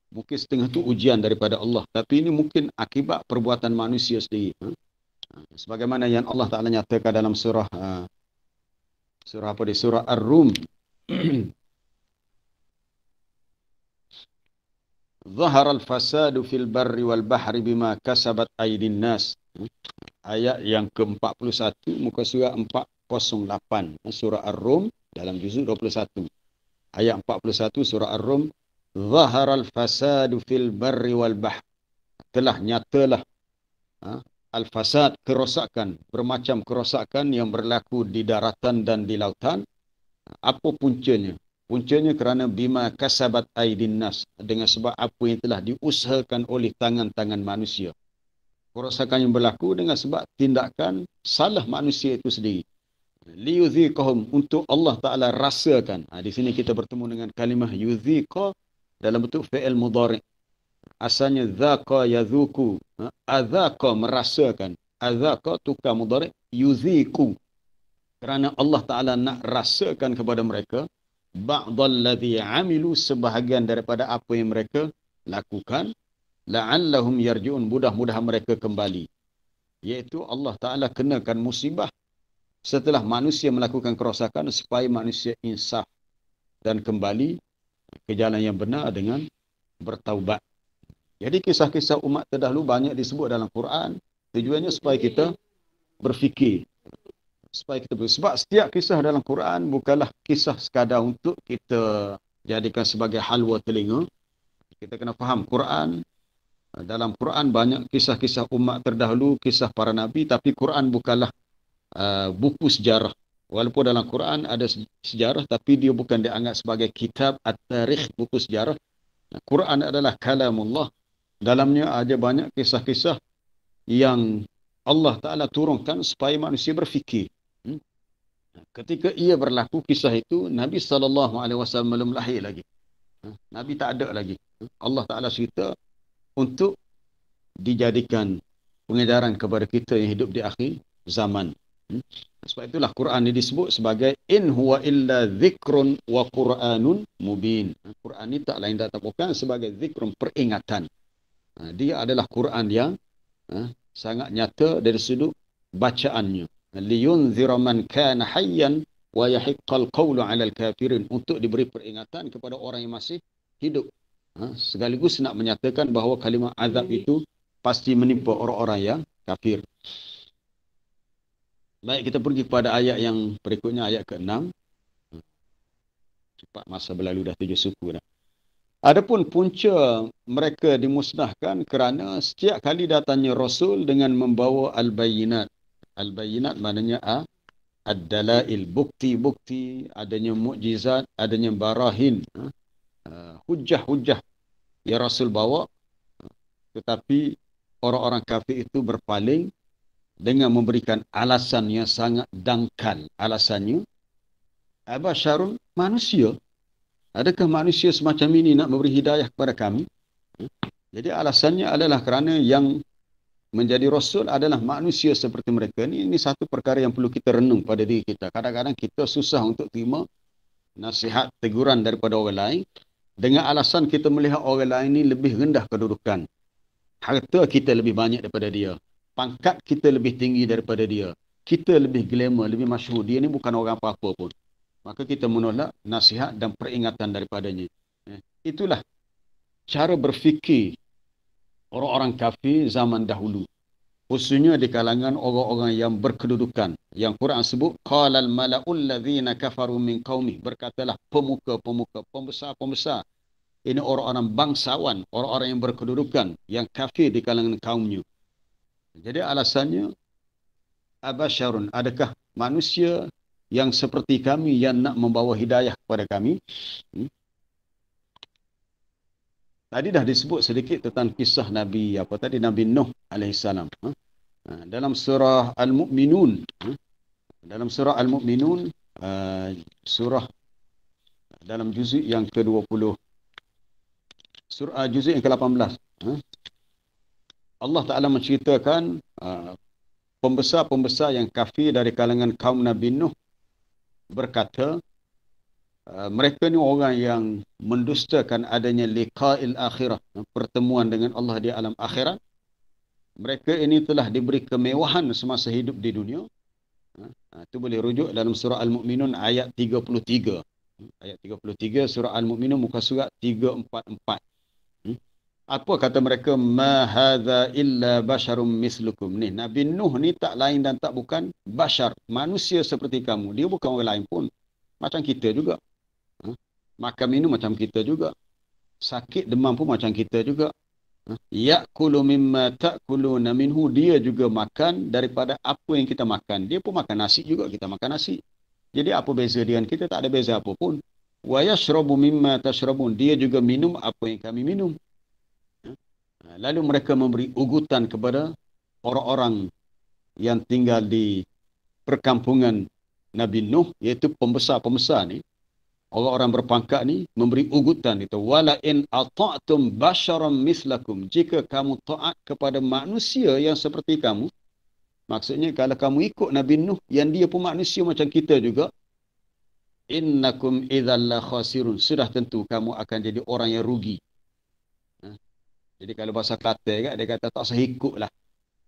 Mungkin setengah itu ujian daripada Allah. Tapi ini mungkin akibat perbuatan manusia sendiri. Sebagaimana yang Allah Ta'ala nyatakan dalam surah Ar-Rum. Zahara al-fasadu fil barri wal bahri bima kasabat aydin nas. Ayat yang ke-41 muka surah 408. Surah Ar-Rum dalam juzuk 21. Ayat 41 surah Ar-Rum. Zahara al-fasadu fil barri wal bahr. Telah nyatalah al-fasad, kerosakan, bermacam kerosakan yang berlaku di daratan dan di lautan. Apa puncanya? Puncanya kerana bima kasabat aydin nas, dengan sebab apa yang telah diusahakan oleh tangan-tangan manusia. Kerosakan yang berlaku dengan sebab tindakan salah manusia itu sendiri. Liyudhiqahum, untuk Allah Ta'ala rasakan. Di sini kita bertemu dengan kalimah yudhiqa dalam bentuk fi'il mudhari'. Asalnya dhaqa yadhuku. Adhaqa, merasakan. Adhaqa tukar mudhari', yudhiqu. Kerana Allah Ta'ala nak rasakan kepada mereka ba'dalladhi amilu, sebahagian daripada apa yang mereka lakukan, la'allahum yarji'un, mudah-mudahan mereka kembali. Iaitu Allah Ta'ala kenakan musibah setelah manusia melakukan kerosakan supaya manusia insaf dan kembali ke jalan yang benar dengan bertaubat. Jadi kisah-kisah umat terdahulu banyak disebut dalam Quran. Tujuannya supaya kita berfikir. Sebab setiap kisah dalam Quran bukanlah kisah sekadar untuk kita jadikan sebagai halwa telinga. Kita kena faham Quran. Dalam Quran banyak kisah-kisah umat terdahulu, kisah para nabi, tapi Quran bukanlah buku sejarah. Walaupun dalam Quran ada sejarah, tapi dia bukan dianggap sebagai kitab at-tarikh, buku sejarah. Quran adalah kalamullah. Dalamnya ada banyak kisah-kisah yang Allah Ta'ala turunkan supaya manusia berfikir. Ketika ia berlaku kisah itu, Nabi SAW belum lahir lagi. Nabi tak ada lagi. Allah Ta'ala cerita untuk dijadikan pengedaran kepada kita yang hidup di akhir zaman. Sebab itulah Quran ini disebut sebagai in huwa illa zikrun wa Quranun mubin. Quran ini tak lain tak bukan sebagai zikrun, peringatan. Dia adalah Quran yang sangat nyata dari sudut bacaannya. Liyunzira man kana hayyan wa yahiqqal qawlu 'alal kafirin, untuk diberi peringatan kepada orang yang masih hidup. Sekaligus nak menyatakan bahawa kalimah azab itu pasti menimpa orang-orang yang kafir. Baik, kita pergi kepada ayat yang berikutnya, ayat ke-6. Cepat masa berlalu, dah 7 suku dah. Adapun punca mereka dimusnahkan kerana setiap kali datangnya Rasul dengan membawa al-bayinat. Al-bayinat maknanya ad-dalail, bukti-bukti, adanya mukjizat, adanya barahin, hujah-hujah yang Rasul bawa, tetapi orang-orang kafir itu berpaling dengan memberikan alasan yang sangat dangkal. Alasannya, abasyarun, manusia. Adakah manusia semacam ini nak memberi hidayah kepada kami? Jadi alasannya adalah kerana yang menjadi Rasul adalah manusia seperti mereka. Ini satu perkara yang perlu kita renung pada diri kita. Kadang-kadang kita susah untuk terima nasihat, teguran daripada orang lain dengan alasan kita melihat orang lain ini lebih rendah kedudukan. Harta kita lebih banyak daripada dia. Pangkat kita lebih tinggi daripada dia. Kita lebih glamour, lebih masyhur. Dia ni bukan orang apa-apa pun. Maka kita menolak nasihat dan peringatan daripadanya. Itulah cara berfikir orang-orang kafir zaman dahulu. Khususnya di kalangan orang-orang yang berkedudukan. Yang Quran sebut, qalal mala'ul ladzina kafaru min qaumi. Berkatalah pemuka-pemuka, pembesar-pembesar. Ini orang-orang bangsawan, orang-orang yang berkedudukan, yang kafir di kalangan kaumnya. Jadi alasannya, abasyarun, adakah manusia yang seperti kami yang nak membawa hidayah kepada kami? Tadi dah disebut sedikit tentang kisah Nabi Nabi Nuh alaihissalam. Dalam surah Al-Mu'minun, surah dalam juzuk yang ke-20, juzuk yang ke-18, Allah Ta'ala menceritakan pembesar-pembesar yang kafir dari kalangan kaum Nabi Nuh berkata, mereka ni orang yang mendustakan adanya liqa'il akhirah, pertemuan dengan Allah di alam akhirat. Mereka ini telah diberi kemewahan semasa hidup di dunia. Itu boleh rujuk dalam surah Al-Mu'minun ayat 33. Ayat 33 surah Al-Mu'minun muka surat 344. Apa kata mereka? Ma hadza illa basyarum mislukum. Ni Nabi Nuh ni tak lain dan tak bukan bashar, manusia seperti kamu. Dia bukan orang lain pun, macam kita juga. Makan minum macam kita juga. Sakit demam pun macam kita juga. Ya'kulu mimma ta'kuluna minhu. Dia juga makan daripada apa yang kita makan. Dia pun makan nasi juga, kita makan nasi. Jadi apa beza dengan kita? Tak ada beza apa pun. Wa yashrabu mimma tashrabun. Dia juga minum apa yang kami minum. Lalu mereka memberi ugutan kepada orang-orang yang tinggal di perkampungan Nabi Nuh, iaitu pembesar-pembesar ni. Orang-orang berpangkat ni memberi ugutan itu. Wala in ata'tum basyaram mislakum. Jika kamu taat kepada manusia yang seperti kamu, maksudnya kalau kamu ikut Nabi Nuh yang dia pun manusia macam kita juga, innakum idzal la khasirun. Sudah tentu kamu akan jadi orang yang rugi. Jadi kalau bahasa Kelantan kan, dia kata tak usah ikut lah.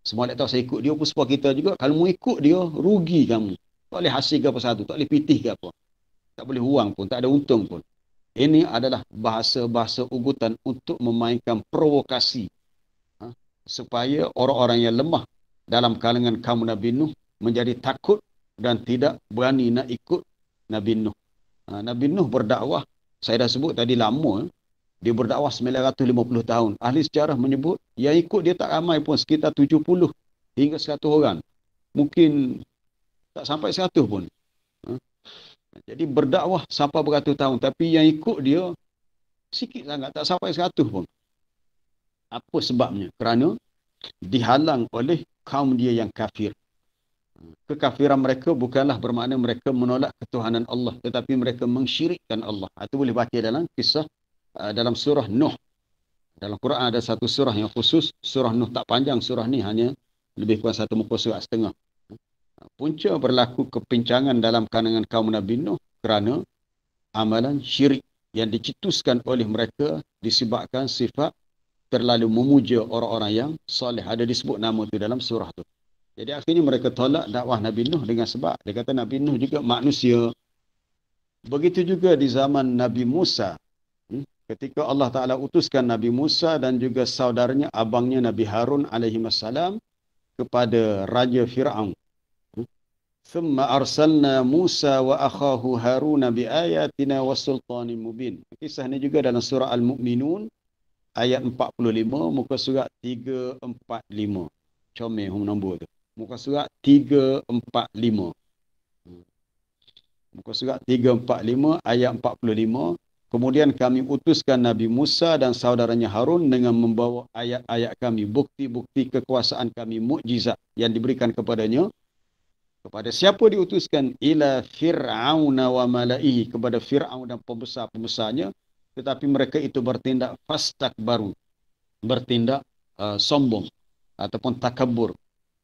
Semua tak usah ikut dia pun sebab kita juga. Kalau mau ikut dia, rugi kamu. Tak boleh hasil ke apa satu, tak boleh pitih ke apa. Tak boleh uang pun, tak ada untung pun. Ini adalah bahasa-bahasa ugutan untuk memainkan provokasi. Supaya orang-orang yang lemah dalam kalangan kaum Nabi Nuh menjadi takut dan tidak berani nak ikut Nabi Nuh. Nabi Nuh berdakwah, saya dah sebut tadi lama. Dia berdakwah 950 tahun. Ahli sejarah menyebut, yang ikut dia tak ramai pun, sekitar 70 hingga 100 orang. Mungkin tak sampai 100 pun. Jadi berdakwah sampai beratus tahun. Tapi yang ikut dia, sikit sangat, tak sampai 100 pun. Apa sebabnya? Kerana dihalang oleh kaum dia yang kafir. Kekafiran mereka bukanlah bermakna mereka menolak ketuhanan Allah, tetapi mereka mensyirikkan Allah. Itu boleh baca dalam kisah dalam surah Nuh. Dalam Quran ada satu surah yang khusus. Surah Nuh tak panjang, surah ni hanya lebih kurang satu muka surat setengah. Punca berlaku kepincangan dalam kalangan kaum Nabi Nuh kerana amalan syirik yang dicetuskan oleh mereka disebabkan sifat terlalu memuja orang-orang yang soleh. Ada disebut nama tu dalam surah tu. Jadi akhirnya mereka tolak dakwah Nabi Nuh dengan sebab dia kata Nabi Nuh juga manusia. Begitu juga di zaman Nabi Musa. Ketika Allah Ta'ala utuskan Nabi Musa dan juga saudaranya, abangnya Nabi Harun alaihi wassalam kepada Raja Fir'aun. Thumma arsalna Musa wa akhahu Haruna biayatina wasultanin mubin. Kisah ini juga dalam surah Al-Mu'minun ayat 45, muka surat 345. Comel hum nombor tu. Muka surat 345. Muka surat 345 ayat 45. Kemudian kami utuskan Nabi Musa dan saudaranya Harun dengan membawa ayat-ayat kami, bukti-bukti kekuasaan kami, mukjizat yang diberikan kepadanya. Kepada siapa diutuskan? Ila Fir'auna wa mala'ihi, kepada Fir'aun dan pembesar-pembesarnya. Tetapi mereka itu bertindak fastakbaru, bertindak sombong ataupun takabur.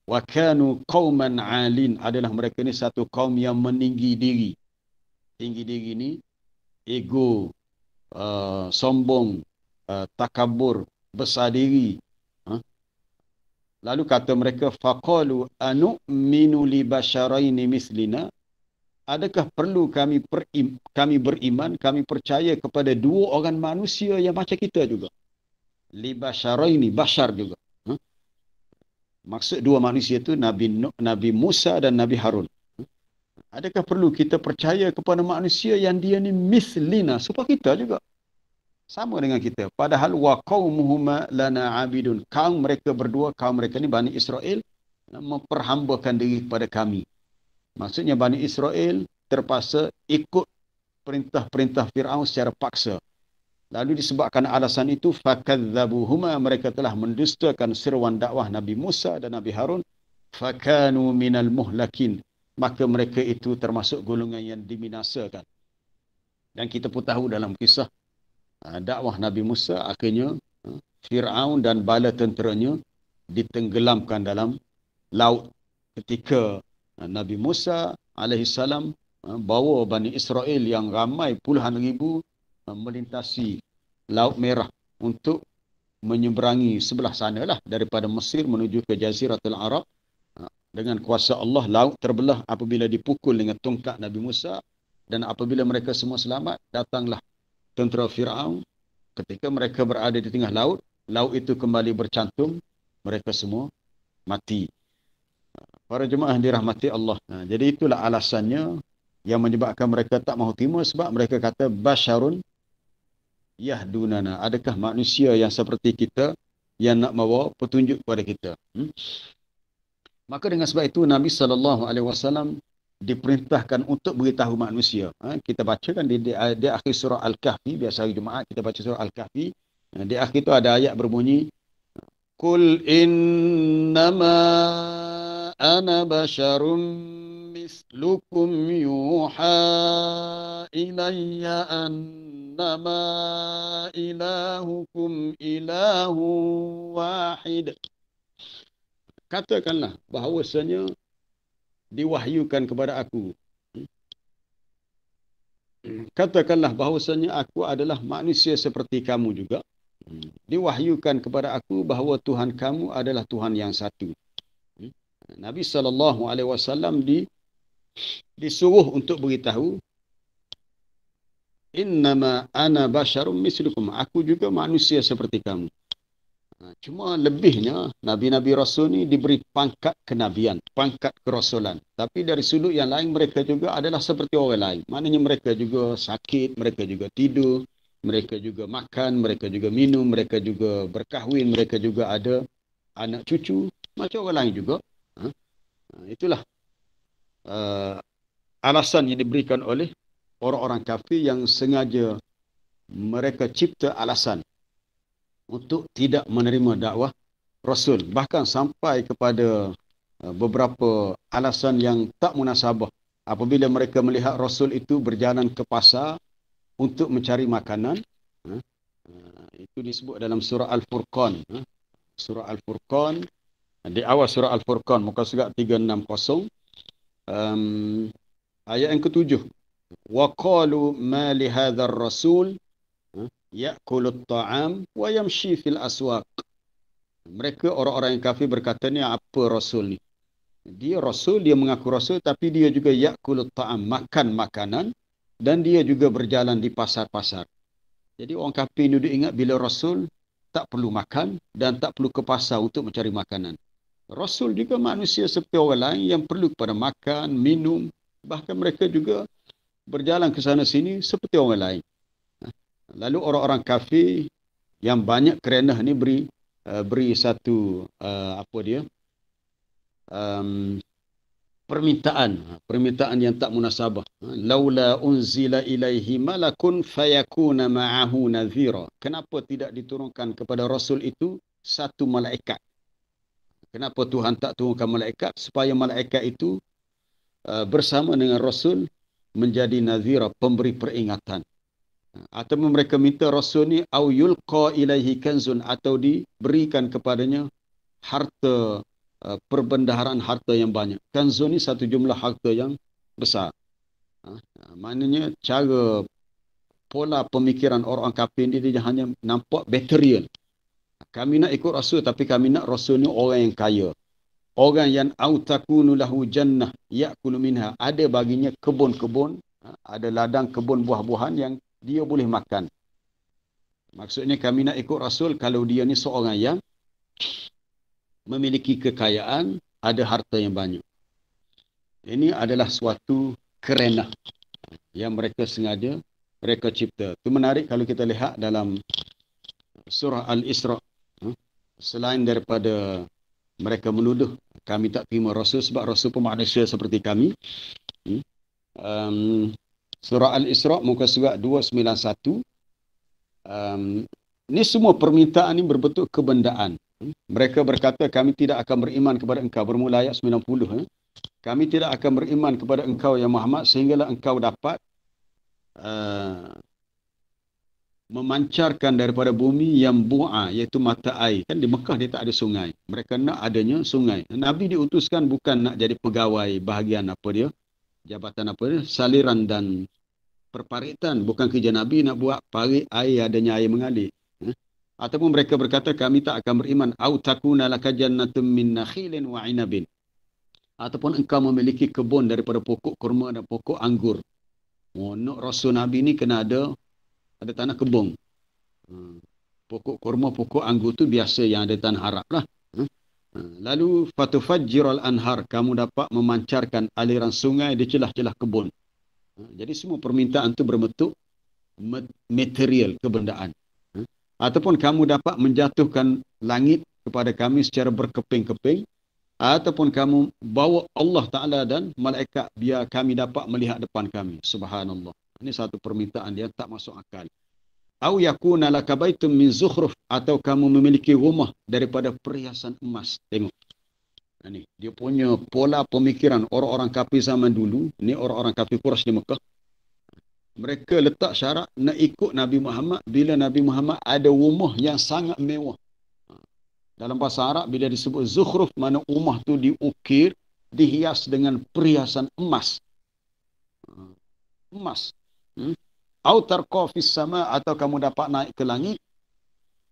Wa kanu qauman 'alin, adalah mereka ini satu kaum yang meninggi diri. Tinggi diri ni ego, sombong, takabur, besar diri. Lalu kata mereka, faqalu anu'minu li basyaraini mislina, adakah perlu kami beriman, kami percaya kepada dua orang manusia yang macam kita juga. Li basyaraini, bashar juga. Maksud dua manusia itu Nabi Musa dan Nabi Harun. Adakah perlu kita percaya kepada manusia yang dia ni mislina, supaya kita juga sama dengan kita. Padahal wa qaumuhuma lana abidun, kaum mereka berdua, kaum mereka ni Bani Israel, memperhambakan diri kepada kami. Maksudnya Bani Israel terpaksa ikut perintah-perintah Fir'aun secara paksa. Lalu disebabkan alasan itu, fakadzabuhuma, mereka telah mendustakan seruan dakwah Nabi Musa dan Nabi Harun, fakanu minal muhlakin, maka mereka itu termasuk golongan yang dibinasakan. Dan kita pun tahu dalam kisah dakwah Nabi Musa, akhirnya Fir'aun dan bala tenteranya ditenggelamkan dalam laut ketika Nabi Musa alaihissalam bawa Bani Israel yang ramai puluhan ribu melintasi Laut Merah untuk menyeberangi sebelah sana lah, daripada Mesir menuju ke Jaziratul Arab. Dengan kuasa Allah, laut terbelah apabila dipukul dengan tongkat Nabi Musa, dan apabila mereka semua selamat, datanglah tentera Fir'aun. Ketika mereka berada di tengah laut, laut itu kembali bercantum, mereka semua mati. Para jemaah dirahmati Allah. Jadi itulah alasannya yang menyebabkan mereka tak mahu terima, sebab mereka kata basyarun yahdunana, adakah manusia yang seperti kita yang nak bawa petunjuk kepada kita. Maka dengan sebab itu Nabi SAW diperintahkan untuk beritahu manusia. Kita baca kan di akhir surah Al-Kahfi, biasa hari Jumaat kita baca surah Al-Kahfi. Di akhir itu ada ayat berbunyi, Qul innama ana basyarum mislukum yuha ilayya annama ilahukum ilahu wahid. Katakanlah bahawasanya diwahyukan kepada aku. Katakanlah bahawasanya aku adalah manusia seperti kamu juga. Diwahyukan kepada aku bahawa Tuhan kamu adalah Tuhan yang satu. Nabi SAW disuruh untuk beritahu, innama ana basyarum mislukum, aku juga manusia seperti kamu. Cuma lebihnya Nabi-Nabi Rasul ni diberi pangkat kenabian, pangkat kerasulan. Tapi dari sudut yang lain mereka juga adalah seperti orang lain. Maknanya mereka juga sakit, mereka juga tidur, mereka juga makan, mereka juga minum, mereka juga berkahwin, mereka juga ada anak cucu macam orang lain juga. Itulah alasan yang diberikan oleh orang-orang kafir yang sengaja mereka cipta alasan untuk tidak menerima dakwah Rasul. Bahkan sampai kepada beberapa alasan yang tak munasabah. Apabila mereka melihat Rasul itu berjalan ke pasar untuk mencari makanan, itu disebut dalam surah Al-Furqan. Surah Al-Furqan, di awal surah Al-Furqan, muka surat 360, ayat yang ke-7. Wa qalu ma li hadzal rasul ya'kulut ta'am wa yamshi fil aswaq. Mereka orang-orang yang kafir berkata, ni apa Rasul ni? Dia Rasul, dia mengaku Rasul, tapi dia juga ya'kulut ta'am, makan makanan, dan dia juga berjalan di pasar-pasar. Jadi orang kafir ini ingat bila Rasul tak perlu makan dan tak perlu ke pasar untuk mencari makanan. Rasul juga manusia seperti orang lain yang perlu kepada makan, minum. Bahkan mereka juga berjalan ke sana sini seperti orang lain. Lalu orang-orang kafir yang banyak kerana ni beri satu permintaan yang tak munasabah. Laula unzila ilaihi malakun fayakuna ma'ahu nadhira. Kenapa tidak diturunkan kepada Rasul itu satu malaikat? Kenapa Tuhan tak turunkan malaikat? Supaya malaikat itu bersama dengan Rasul menjadi nadhira, pemberi peringatan. Atau mereka minta Rasul ni au yulqa ilaihi kanzun, atau diberikan kepadanya harta, perbendaharaan harta yang banyak. Kanzun ni satu jumlah harta yang besar. Maknanya cara pola pemikiran orang kafir ni dia hanya nampak material. Kami nak ikut Rasul tapi kami nak Rasul ni orang yang kaya. Orang yang au takunu lahu jannah ya'kulu minha, ada baginya kebun-kebun, ada ladang kebun buah-buahan yang dia boleh makan. Maksudnya kami nak ikut Rasul kalau dia ni seorang yang memiliki kekayaan, ada harta yang banyak. Ini adalah suatu kerenah yang mereka sengaja mereka cipta. Itu menarik kalau kita lihat dalam surah Al-Isra. Selain daripada mereka menuduh kami tak terima Rasul sebab Rasul pun manusia seperti kami. Surah Al-Isra muka surat 291. Ini semua permintaan ini berbentuk kebendaan. Mereka berkata kami tidak akan beriman kepada engkau, bermula ayat 90. Kami tidak akan beriman kepada engkau ya Muhammad sehinggalah engkau dapat memancarkan daripada bumi yang bu'a, iaitu mata air. Kan di Mekah dia tak ada sungai. Mereka nak adanya sungai. Nabi diutuskan bukan nak jadi pegawai bahagian apa dia, jabatan apa dia, saliran dan perparitan. Bukan kerja Nabi nak buat parit air, adanya air mengalir. Ataupun mereka berkata kami tak akan beriman au takuna laka jannatun min nakhilin wa inabin, ataupun engkau memiliki kebun daripada pokok kurma dan pokok anggur. Nak Rasul Nabi ni kena ada tanah kebun. Pokok kurma, pokok anggur tu biasa yang ada tanah Arab lah. Lalu fatufajjiral anhar, kamu dapat memancarkan aliran sungai di celah-celah kebun. Jadi semua permintaan tu berbentuk material, kebendaan. Ataupun kamu dapat menjatuhkan langit kepada kami secara berkeping-keping, ataupun kamu bawa Allah Ta'ala dan malaikat biar kami dapat melihat depan kami. Subhanallah. Ini satu permintaan yang tak masuk akal. Au yakuna laka baitun min zukhruf, atau kamu memiliki rumah daripada perhiasan emas. Tengok. Ini dia punya pola pemikiran orang-orang kafir zaman dulu. Ini orang-orang kafir Quraisy di Mekah. Mereka letak syarat nak ikut Nabi Muhammad bila Nabi Muhammad ada rumah yang sangat mewah. Dalam bahasa Arab bila disebut zukhruf, mana rumah tu diukir, dihias dengan perhiasan emas. Emas. Au tarqa fis sama, atau kamu dapat naik ke langit.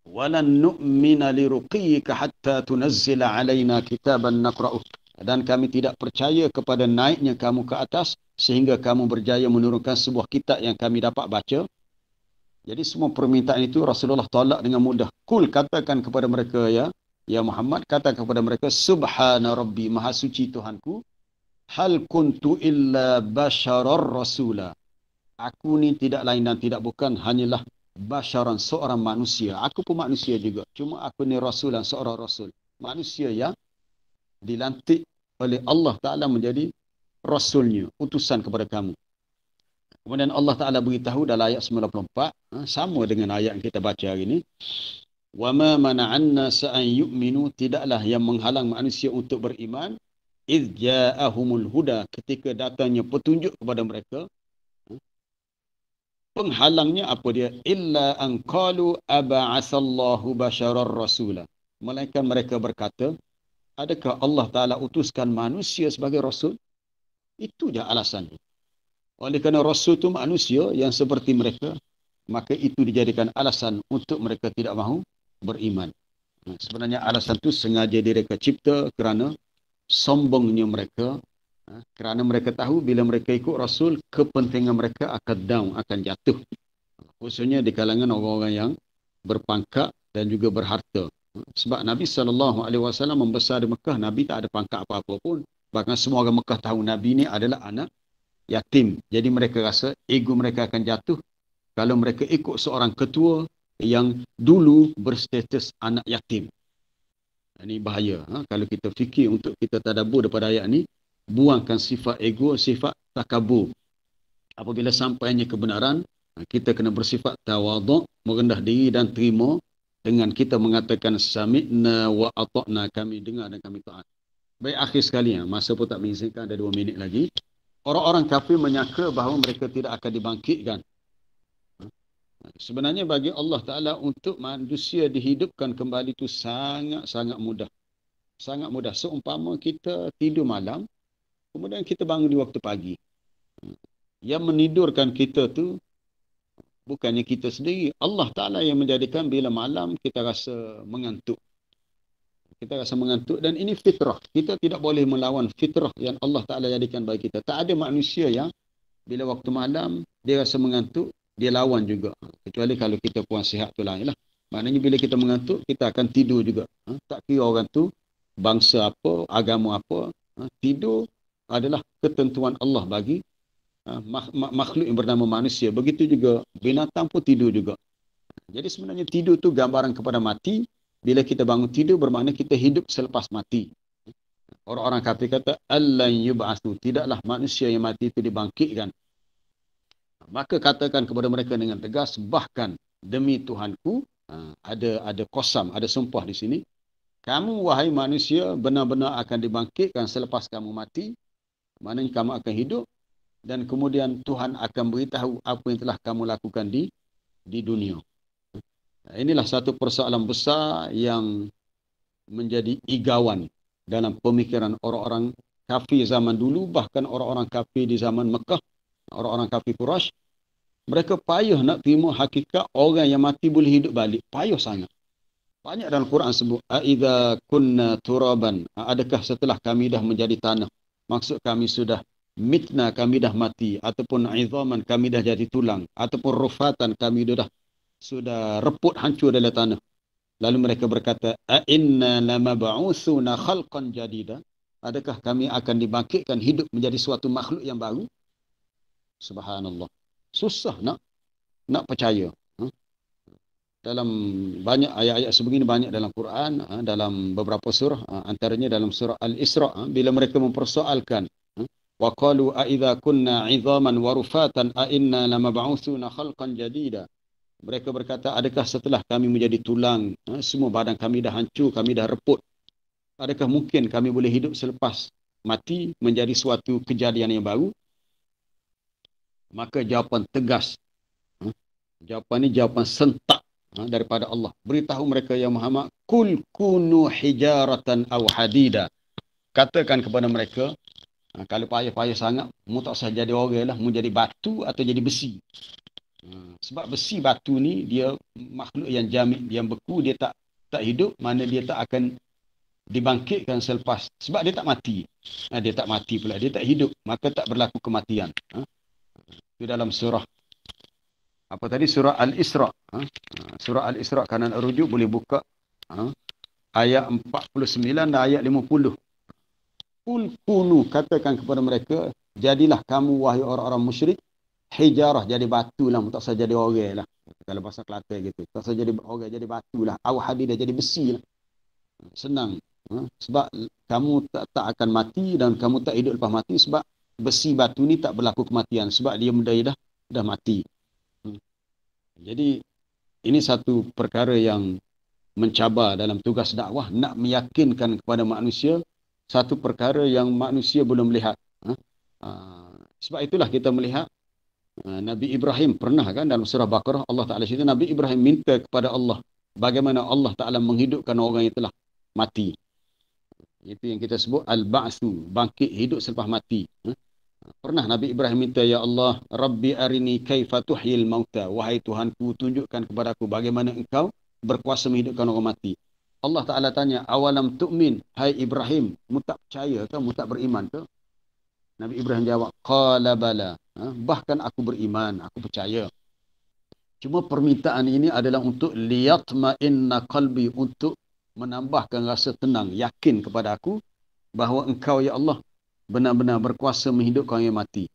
Walan nu'mina liruqiyika hatta tunazzila alaina kitaban naqra'uh. Dan kami tidak percaya kepada naiknya kamu ke atas sehingga kamu berjaya menurunkan sebuah kitab yang kami dapat baca. Jadi semua permintaan itu Rasulullah tolak dengan mudah. Kul, katakan kepada mereka ya Muhammad, katakan kepada mereka, subhana rabbi, maha suci Tuhanku, hal kuntu illa basharar rasula. Aku ni tidak lain dan tidak bukan hanyalah basharan, seorang manusia. Aku pun manusia juga. Cuma aku ni rasulan, seorang rasul. Manusia yang dilantik oleh Allah Ta'ala menjadi rasulnya, utusan kepada kamu. Kemudian Allah Ta'ala beritahu dalam ayat 94, sama dengan ayat yang kita baca hari ini. وَمَا مَنَعَنَّا سَأَنْ يُؤْمِنُوا, tidaklah yang menghalang manusia untuk beriman, إِذْ جَاءَهُمُ الْهُدَى, ketika datangnya petunjuk kepada mereka. Penghalangnya apa dia? إِلَّا أَنْ قَالُوا أَبَعَثَ اللَّهُ بَشَرًا رَسُولًا, melainkan mereka berkata, adakah Allah Ta'ala utuskan manusia sebagai Rasul? Itu je alasannya. Oleh kerana Rasul itu manusia yang seperti mereka, maka itu dijadikan alasan untuk mereka tidak mahu beriman. Sebenarnya alasan itu sengaja mereka cipta kerana sombongnya mereka. Kerana mereka tahu bila mereka ikut Rasul, kepentingan mereka akan down, akan jatuh. Khususnya di kalangan orang-orang yang berpangkat dan juga berharta. Sebab Nabi SAW membesar di Mekah, Nabi tak ada pangkat apa-apa pun. Bahkan semua orang Mekah tahu Nabi ni adalah anak yatim. Jadi mereka rasa ego mereka akan jatuh kalau mereka ikut seorang ketua yang dulu berstatus anak yatim. Ini bahaya. Kalau kita fikir untuk kita tadabbur daripada ayat ni, buangkan sifat ego, sifat takabur. Apabila sampainya kebenaran, kita kena bersifat tawaduk, merendah diri dan terima dengan kita mengatakan sami'na wa ata'na, kami dengar dan kami taat. Baik, akhir sekali, masa pun tak mengizinkan, ada 2 minit lagi. Orang-orang kafir menyangka bahawa mereka tidak akan dibangkitkan. Sebenarnya bagi Allah Ta'ala untuk manusia dihidupkan kembali itu sangat-sangat mudah. Sangat mudah. Seumpama kita tidur malam, kemudian kita bangun di waktu pagi. Yang menidurkan kita tu bukannya kita sendiri. Allah Ta'ala yang menjadikan bila malam kita rasa mengantuk. Kita rasa mengantuk dan ini fitrah. Kita tidak boleh melawan fitrah yang Allah Ta'ala jadikan bagi kita. Tak ada manusia yang bila waktu malam dia rasa mengantuk, dia lawan juga. Kecuali kalau kita kurang sihat tu lain lah. Maknanya bila kita mengantuk, kita akan tidur juga. Tak kira orang tu bangsa apa, agama apa. Tidur adalah ketentuan Allah bagi makhluk yang bernama manusia. Begitu juga binatang pun tidur juga. Jadi sebenarnya tidur tu gambaran kepada mati. Bila kita bangun tidur bermakna kita hidup selepas mati. Orang-orang kafir kata allan yub'atsu, tidaklah manusia yang mati itu dibangkitkan. Maka katakan kepada mereka dengan tegas, bahkan demi Tuhanku, ada qasam, ada sumpah di sini. Kamu wahai manusia benar-benar akan dibangkitkan selepas kamu mati. Maknanya kamu akan hidup. Dan kemudian Tuhan akan beritahu apa yang telah kamu lakukan di dunia. Inilah satu persoalan besar yang menjadi igawan dalam pemikiran orang-orang kafir zaman dulu, bahkan orang-orang kafir di zaman Mekah, orang-orang kafir Quraisy. Mereka payah nak terima hakikat orang yang mati boleh hidup balik. Payah sangat. Banyak dalam Quran sebut, "Aidza kunna turaban", adakah setelah kami dah menjadi tanah? Maksud kami sudah mitna, kami dah mati, ataupun izaman, kami dah jadi tulang, ataupun rufatan, kami sudah reput hancur dalam tanah. Lalu mereka berkata, "A inna lamab'utsuna khalqan jadida", adakah kami akan dibangkitkan hidup menjadi suatu makhluk yang baru? Subhanallah. Susah nak percaya. Dalam banyak ayat-ayat sebegini, banyak dalam Quran, dalam beberapa surah, antaranya dalam surah Al-Isra, bila mereka mempersoalkan, wa qalu a idza kunna 'idhaman wa rufatan a inna lamab'utsuna khalqan jadida. Mereka berkata, adakah setelah kami menjadi tulang, semua badan kami dah hancur, kami dah reput, adakah mungkin kami boleh hidup selepas mati menjadi suatu kejadian yang baru? Maka jawapan tegas, jawapan ini jawapan sentak daripada Allah. Beritahu mereka, ya Muhammad, kul kunu hijaratan aw hadida. Katakan kepada mereka, kalau payah-payah sangat, mu tak usah jadi orang lah, mu jadi batu atau jadi besi. Sebab besi batu ni dia makhluk yang jamid, yang beku, dia tak hidup, mana dia tak akan dibangkitkan selepas, sebab dia tak mati. Dia tak mati pula, dia tak hidup, maka tak berlaku kematian. Itu dalam surah apa tadi, surah Al-Isra. Surah Al-Isra kanan rujuk boleh buka ayat 49 dan ayat 50. Kul kunu, katakan kepada mereka, jadilah kamu wahai orang-orang musyrik, hijarah, jadi batu lah, tak usah jadi orang lah. Kalau bahasa Kelantan gitu, tak usah jadi orang, jadi batu lah. Aw hadidah, jadi besi lah. Senang. Sebab kamu tak akan mati dan kamu tak hidup lepas mati, sebab besi batu ni tak berlaku kematian, sebab dia dah mati. Jadi ini satu perkara yang mencabar dalam tugas dakwah, nak meyakinkan kepada manusia satu perkara yang manusia belum melihat. Sebab itulah kita melihat Nabi Ibrahim pernah kan dalam surah Baqarah, Allah Ta'ala cerita Nabi Ibrahim minta kepada Allah bagaimana Allah Ta'ala menghidupkan orang yang telah mati. Itu yang kita sebut al-ba'su, bangkit hidup selepas mati. Pernah Nabi Ibrahim minta, ya Allah, Rabbi arini kaifa tuhyil mauta, wahai Tuhanku, tunjukkan kepada aku bagaimana engkau berkuasa menghidupkan orang mati. Allah Ta'ala tanya, awalam tu'min, hai Ibrahim, mu tak percaya ke, mu tak beriman ke? Nabi Ibrahim jawab, qala bala, bahkan aku beriman, aku percaya. Cuma permintaan ini adalah untuk liyatma'inna qalbi, untuk menambahkan rasa tenang, yakin kepada aku bahawa engkau ya Allah benar-benar berkuasa menghidupkan orang yang mati.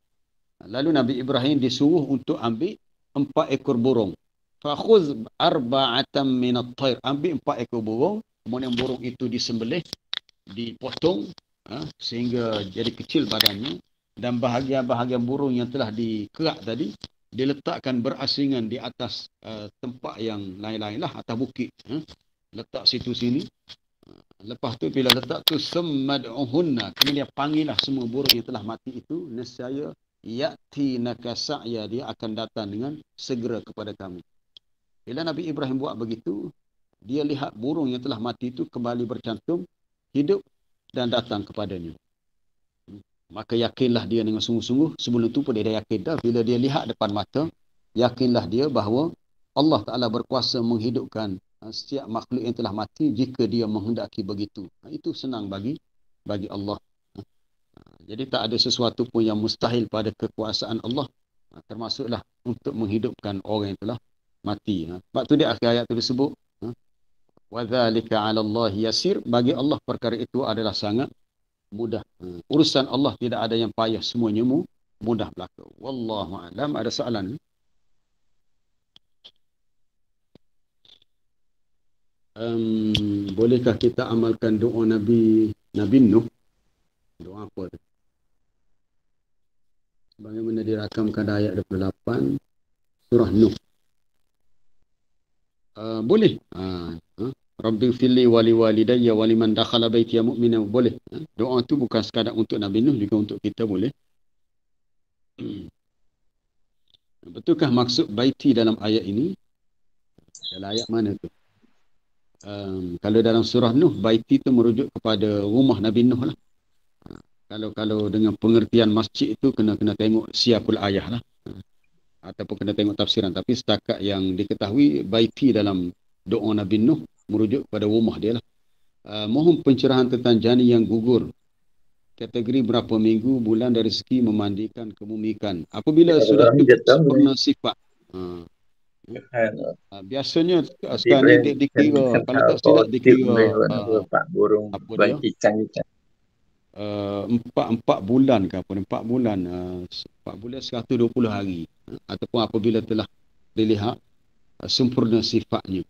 Lalu Nabi Ibrahim disuruh untuk ambil 4 ekor burung. Fakhuz arba'atan minat tayr. Ambil 4 ekor burung, kemudian burung itu disembelih, dipotong sehingga jadi kecil badannya, dan bahagian-bahagian burung yang telah dikerak tadi diletakkan berasingan di atas tempat yang lain-lain lah, atas bukit. Letak situ sini. Lepas tu bila letak tu semmad'uhunna, kemudian panggillah semua burung yang telah mati itu, nescaya ya'tinaka sa'ya, dia akan datang dengan segera kepada kami. Bila Nabi Ibrahim buat begitu, dia lihat burung yang telah mati itu kembali bercantum, hidup dan datang kepadanya. Maka yakinlah dia dengan sungguh-sungguh. Sebelum itu pun dia dah yakin dah. Bila dia lihat depan mata, yakinlah dia bahawa Allah Ta'ala berkuasa menghidupkan setiap makhluk yang telah mati jika dia menghendaki begitu. Itu senang bagi Allah. Jadi tak ada sesuatu pun yang mustahil pada kekuasaan Allah. Termasuklah untuk menghidupkan orang yang telah mati. Sebab tu di akhir ayat tu disebut, وَذَلِكَ عَلَى اللَّهِ يَسِيرٌ. Bagi Allah perkara itu adalah sangat mudah. Urusan Allah tidak ada yang payah, semuanya mudah berlaku. Wallahu a'lam. Ada soalan? Bolehkah kita amalkan doa Nabi Nuh? Doa apa tu? Bagaimana dirakamkan ayat 28 surah Nuh? Boleh. Rabbi fili wali walidayya waliman dakhala baitiya mu'mina, boleh. Doa tu bukan sekadar untuk Nabi Nuh, juga untuk kita boleh. Betulkah maksud baiti dalam ayat ini? Dalam ayat mana tu? Kalau dalam surah Nuh, baiti tu merujuk kepada rumah Nabi Nuh lah. Kalau dengan pengertian masjid itu kena tengok siapul ayah lah. Ataupun kena tengok tafsiran. Tapi setakat yang diketahui, baiti dalam doa Nabi Nuh merujuk kepada rumah dia lah. Mohon pencerahan tentang jani yang gugur. Kategori berapa minggu, bulan dari segi memandikan, kemumikan. Apabila sudah sempurna sifat. Biasanya sekarang ni dikira, kalau tak silap dikira apa dia? Empat bulan ke apa? 4 bulan 120 hari. Ataupun apabila telah dilihat sempurna sifatnya.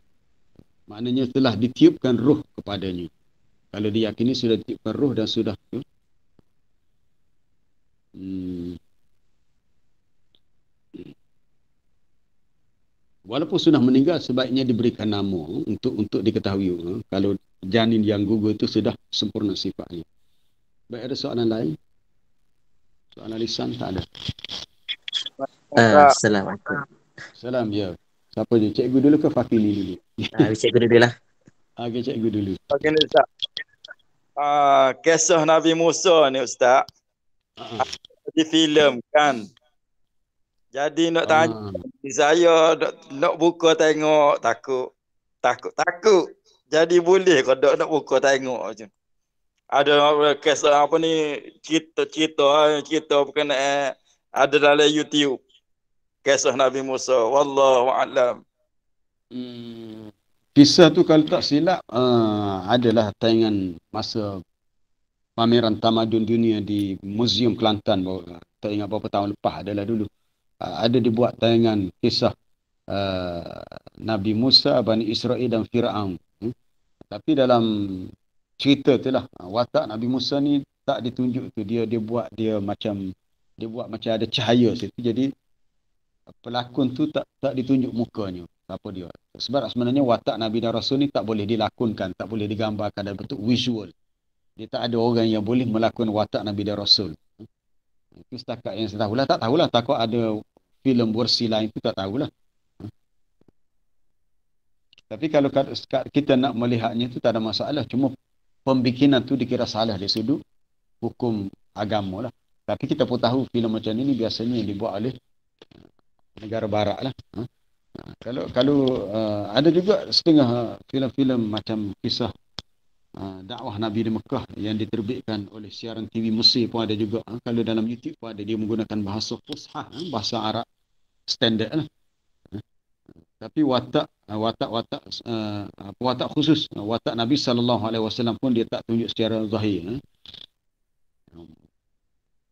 Maknanya telah ditiupkan roh kepadanya. Kalau diyakini sudah ditiupkan roh dan sudah walaupun sudah meninggal, sebaiknya diberikan nama untuk diketahui. Kalau janin yang gugur itu sudah sempurna sifatnya. Baik, ada soalan lain? Soalan lisan tak ada. Assalamualaikum. Salam, ya. Siapa je? Cikgu dulu ke Fakini dulu? Cikgu dulu lah. Okey, cikgu dulu. Okey, Ustaz. Kisah Nabi Musa ni, Ustaz. Di filem kan. Jadi nak tanya, saya nak buka tengok, takut. Jadi boleh ke nak buka tengok je. Ada kisah apa ni, cerita berkenaan ada dalam YouTube. Kisah Nabi Musa. Wallahu a'lam. Kisah tu kalau tak silap adalah tayangan masa pameran tamadun dunia di Museum Kelantan, tak ingat berapa tahun lepas adalah dulu. Ada dibuat tayangan kisah Nabi Musa, Bani Israel dan Fir'aun. Tapi dalam cerita tu lah, watak Nabi Musa ni tak ditunjuk tu. Dia buat macam ada cahaya situ. Jadi pelakon tu tak ditunjuk mukanya. Apa dia? Sebab sebenarnya watak Nabi dan Rasul ni tak boleh dilakonkan, tak boleh digambarkan dalam bentuk visual. Dia tak ada orang yang boleh melakukan watak Nabi dan Rasul. Itu setakat yang saya tahulah. Tak tahulah, takut ada filem versi lain tu, tak tahulah. Tapi kalau kita nak melihatnya tu tak ada masalah. Cuma pembikinan tu dikira salah dari sudut hukum agama lah. Tapi kita pun tahu filem macam ni biasanya dibuat oleh negara barat lah. Kalau ada juga setengah filem-filem macam kisah dakwah Nabi di Mekah yang diterbitkan oleh siaran TV Mesir pun ada juga. Kalau dalam YouTube pun ada, dia menggunakan bahasa Fushah, bahasa Arab standard lah. Tapi watak khusus, watak Nabi SAW pun dia tak tunjuk secara zahir.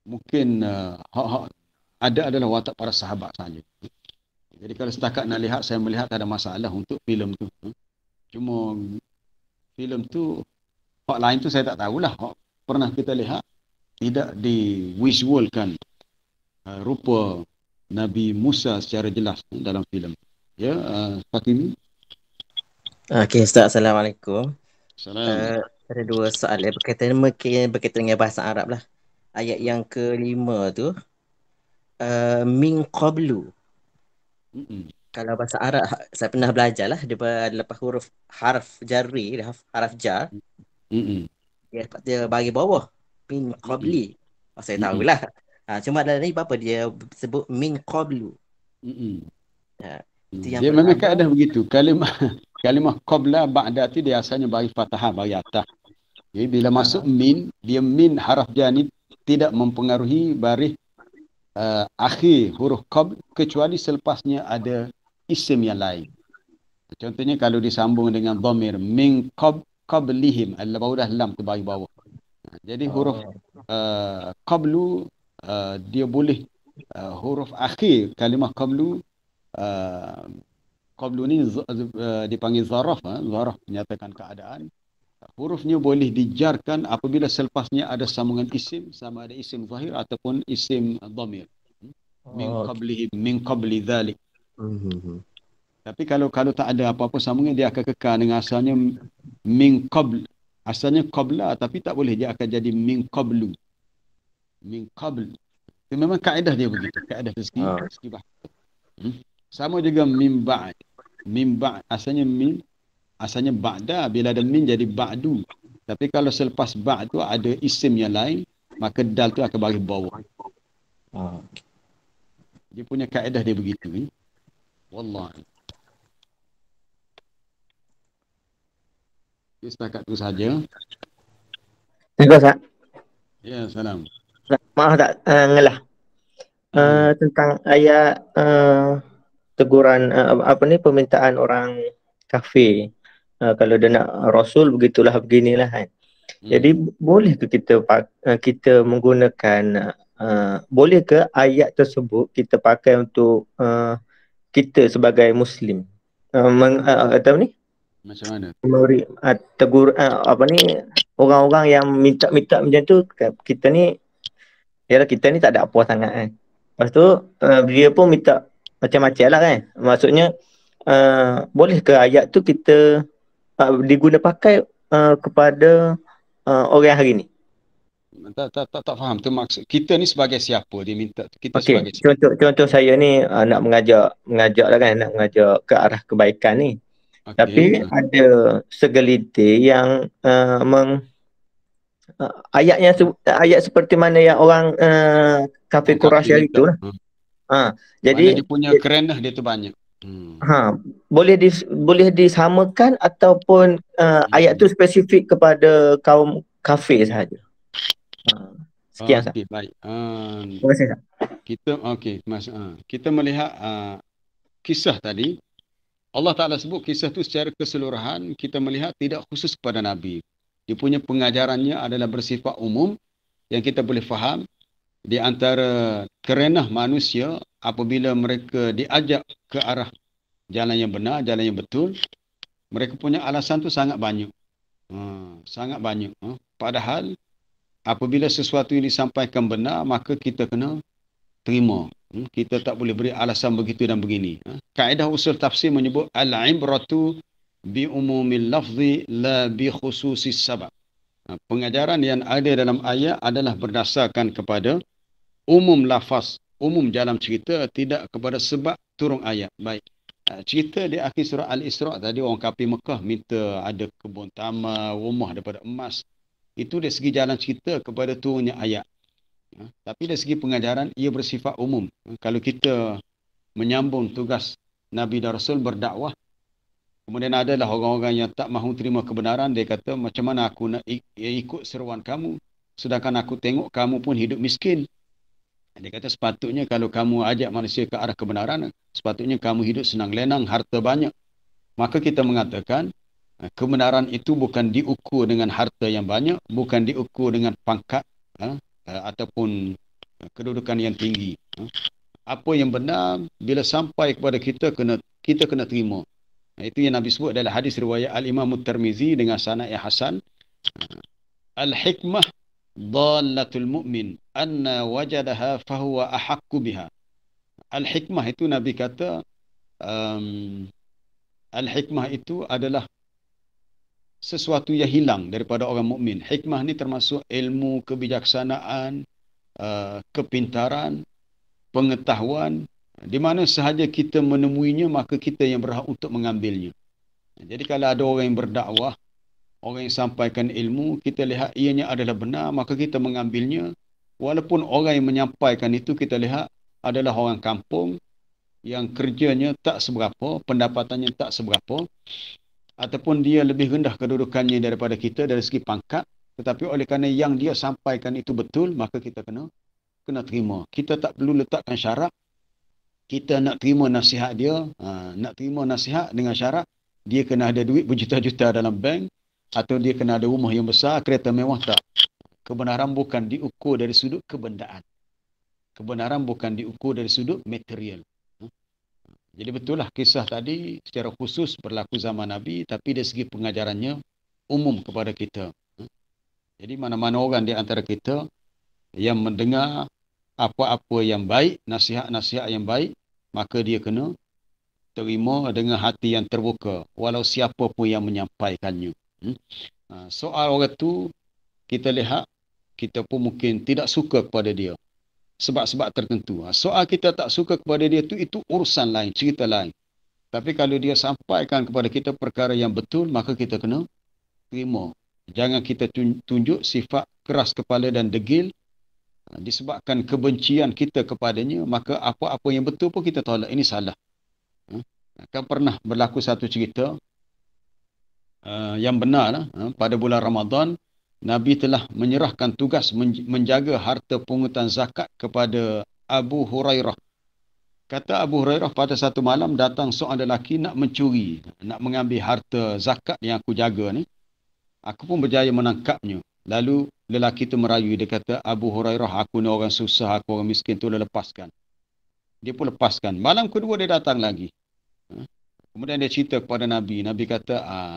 Mungkin hak ada adalah watak para sahabat saja. Jadi kalau setakat nak lihat, saya melihat tak ada masalah untuk filem tu. Cuma filem tu, hak lain tu saya tak tahulah. Hak pernah kita lihat tidak divisualkan rupa Nabi Musa secara jelas dalam filem. Ya, Fatimi. Okey, Ustaz. Assalamualaikum. Salam. Ada dua soalan berkaitan dengan bahasa Arab lah. Ayat yang kelima tu, min qablu. Kalau bahasa Arab, saya pernah belajar lah, dia lepas huruf harf jarri, harf jar, dia bagi bawah, min qabli. Saya tahulah. Cuma dalam ni apa dia sebut min qablu. Dia memang keadaan begitu. Kalimah qabla ba'da tu dia asalnya bagi fathah, bagi atas. Jadi bila masuk min, dia min haraf jar ni tidak mempengaruhi baris akhir huruf qabl kecuali selepasnya ada isim yang lain. Contohnya kalau disambung dengan dhamir min qablihim, baru dah lam tu bagi bawah. Jadi huruf qablu dia boleh huruf akhir kalimah qablu ni dipanggil zaraf. Zaraf menyatakan keadaan. Hurufnya boleh dijarkan apabila selepasnya ada sambungan isim, sama ada isim zahir ataupun isim dhamir. Min qabli dhalik. Tapi kalau tak ada apa-apa sambungan, dia akan kekal dengan asalnya min qabl. Asalnya qabla, tapi tak boleh, dia akan jadi min qablu. Min qabl. Itu memang kaedah dia begitu. Kaedah segi bahasa. Sama juga min ba'd. Min ba'd asalnya ba'da, bila ada min jadi ba'du. Tapi kalau selepas ba'd tu ada isim yang lain, maka dal tu akan bagi bawah. Dia punya kaedah dia begitu. Wallahi. Setakat tu saja. Terima kasih. Ya, salam. Maaf tak ngelah. Tentang ayat teguran permintaan orang kafir. Kalau dia nak rasul begitulah beginilah kan. Jadi boleh ke kita menggunakan boleh ke ayat tersebut kita pakai untuk kita sebagai muslim atau ni macam mana memberi tegur orang-orang yang minta macam tu, kita ni tak ada apa sangat kan. Lepas tu dia pun minta macam-macam lah kan. Maksudnya boleh ke ayat tu kita diguna pakai kepada orang hari ni? Tak faham tu maksud. Kita ni sebagai siapa dia minta? Kita sebagai siapa? Contoh saya ni nak mengajak lah kan, nak mengajak ke arah kebaikan ni. Tapi ada segelintir yang ayat seperti mana yang orang kafir Quraisy itu lah. Jadi dia punya kerenah dia tu banyak. Boleh disamakan ataupun ayat tu spesifik kepada kaum kafir sahaja. Sekian Okey, baik. Terima kasih. Kita melihat kisah tadi. Allah Ta'ala sebut kisah tu secara keseluruhan, kita melihat tidak khusus kepada Nabi. Dia punya pengajarannya adalah bersifat umum yang kita boleh faham di antara kerenah manusia apabila mereka diajak ke arah jalan yang benar, jalan yang betul. Mereka punya alasan tu sangat banyak. Sangat banyak. Padahal apabila sesuatu yang disampaikan benar, maka kita kena terima. Kita tak boleh beri alasan begitu dan begini. Kaedah usul tafsir menyebut al-ibratu bi umumil lafzi la bi khususis sabab. Pengajaran yang ada dalam ayat adalah berdasarkan kepada umum lafaz, umum dalam cerita, tidak kepada sebab turun ayat. Baik. Cerita di akhir surah Al-Isra' tadi, orang kafir Mekah minta ada kebun tamar, rumah daripada emas. Itu dari segi jalan cerita kepada turunnya ayat. Tapi dari segi pengajaran, ia bersifat umum. Kalau kita menyambung tugas Nabi dan Rasul berdakwah, kemudian adalah orang-orang yang tak mahu terima kebenaran, dia kata, macam mana aku nak ikut seruan kamu, sedangkan aku tengok kamu pun hidup miskin. Dia kata sepatutnya kalau kamu ajak manusia ke arah kebenaran, sepatutnya kamu hidup senang lenang, harta banyak. Maka kita mengatakan, kebenaran itu bukan diukur dengan harta yang banyak, bukan diukur dengan pangkat ataupun kedudukan yang tinggi. Apa yang benar, bila sampai kepada kita kena terima. Itu yang Nabi sebut dalam hadis riwayat Al-Imam Tirmizi dengan sanad yang hasan. Al-hikmah dhalatul mu'min anna wajadaha fahuwa ahaqqu biha. Al-hikmah itu Nabi kata al-hikmah itu adalah sesuatu yang hilang daripada orang mukmin. Hikmah ni termasuk ilmu, kebijaksanaan, kepintaran, pengetahuan, di mana sahaja kita menemuinya maka kita yang berhak untuk mengambilnya. Jadi kalau ada orang yang berdakwah, orang yang sampaikan ilmu, kita lihat ianya adalah benar, maka kita mengambilnya. Walaupun orang yang menyampaikan itu kita lihat adalah orang kampung yang kerjanya tak seberapa, pendapatannya tak seberapa, ataupun dia lebih rendah kedudukannya daripada kita dari segi pangkat, tetapi oleh kerana yang dia sampaikan itu betul, maka kita kena terima. Kita tak perlu letakkan syarat. Kita nak terima nasihat dia, nak terima nasihat dengan syarat dia kena ada duit berjuta-juta dalam bank, atau dia kena ada rumah yang besar, kereta mewah, tak. Kebenaran bukan diukur dari sudut kebendaan. Kebenaran bukan diukur dari sudut material. Jadi betul lah kisah tadi secara khusus berlaku zaman Nabi, tapi dari segi pengajarannya umum kepada kita. Jadi mana-mana orang di antara kita yang mendengar apa-apa yang baik, nasihat-nasihat yang baik, maka dia kena terima dengan hati yang terbuka, walau siapa pun yang menyampaikannya. Soal orang tu, kita lihat, kita pun mungkin tidak suka kepada dia. Sebab-sebab tertentu. Soal kita tak suka kepada dia tu, itu urusan lain, cerita lain. Tapi kalau dia sampaikan kepada kita perkara yang betul, maka kita kena terima. Jangan kita tunjuk sifat keras kepala dan degil. Disebabkan kebencian kita kepadanya, maka apa-apa yang betul pun kita tolak. Ini salah. Kan pernah berlaku satu cerita yang benar lah. Pada bulan Ramadan, Nabi telah menyerahkan tugas menjaga harta pungutan zakat kepada Abu Hurairah. Kata Abu Hurairah, pada satu malam datang seorang lelaki nak mencuri, nak mengambil harta zakat yang aku jaga ni. Aku pun berjaya menangkapnya. Lalu lelaki itu merayu, dia kata, Abu Hurairah, aku ni orang susah, aku orang miskin, tu lepaskan. Dia pun lepaskan. Malam kedua dia datang lagi. Kemudian dia cerita kepada Nabi. Nabi kata,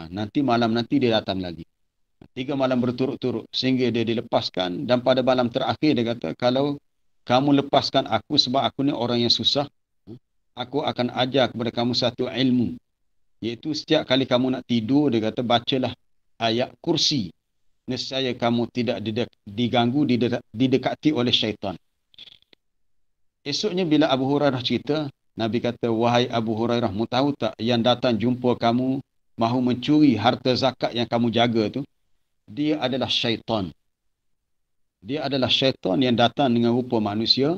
nanti malam nanti dia datang lagi. 3 malam berturut-turut sehingga dia dilepaskan, dan pada malam terakhir dia kata, kalau kamu lepaskan aku sebab aku ni orang yang susah, aku akan ajar kepada kamu satu ilmu, iaitu setiap kali kamu nak tidur, dia kata, bacalah ayat kursi, nescaya kamu tidak diganggu, didekati oleh syaitan. Esoknya bila Abu Hurairah cerita, Nabi kata, wahai Abu Hurairah, mu tahu tak yang datang jumpa kamu mahu mencuri harta zakat yang kamu jaga tu, dia adalah syaitan. Dia adalah syaitan yang datang dengan rupa manusia.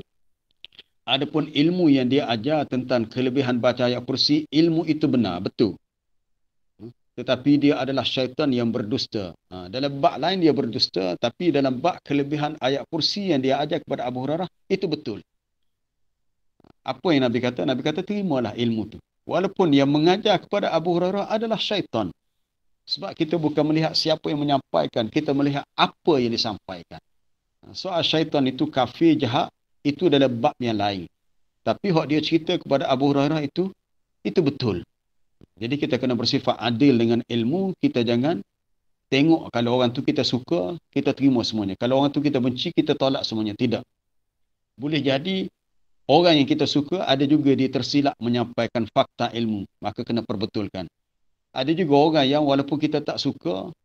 Adapun ilmu yang dia ajar tentang kelebihan baca ayat kursi, ilmu itu benar, betul. Tetapi dia adalah syaitan yang berdusta. Dalam bab lain dia berdusta, tapi dalam bab kelebihan ayat kursi yang dia ajar kepada Abu Hurairah, itu betul. Apa yang Nabi kata? Nabi kata, terimalah ilmu tu. Walaupun yang mengajar kepada Abu Hurairah adalah syaitan. Sebab kita bukan melihat siapa yang menyampaikan, kita melihat apa yang disampaikan. Soal syaitan itu kafir, jahat, itu dalam bab yang lain. Tapi hak dia cerita kepada Abu Hurairah itu betul. Jadi kita kena bersifat adil dengan ilmu. Kita jangan tengok kalau orang tu kita suka, kita terima semuanya. Kalau orang tu kita benci, kita tolak semuanya. Tidak. Boleh jadi orang yang kita suka ada juga dia tersilap menyampaikan fakta ilmu. Maka kena perbetulkan. Ada juga orang yang walaupun kita tak suka,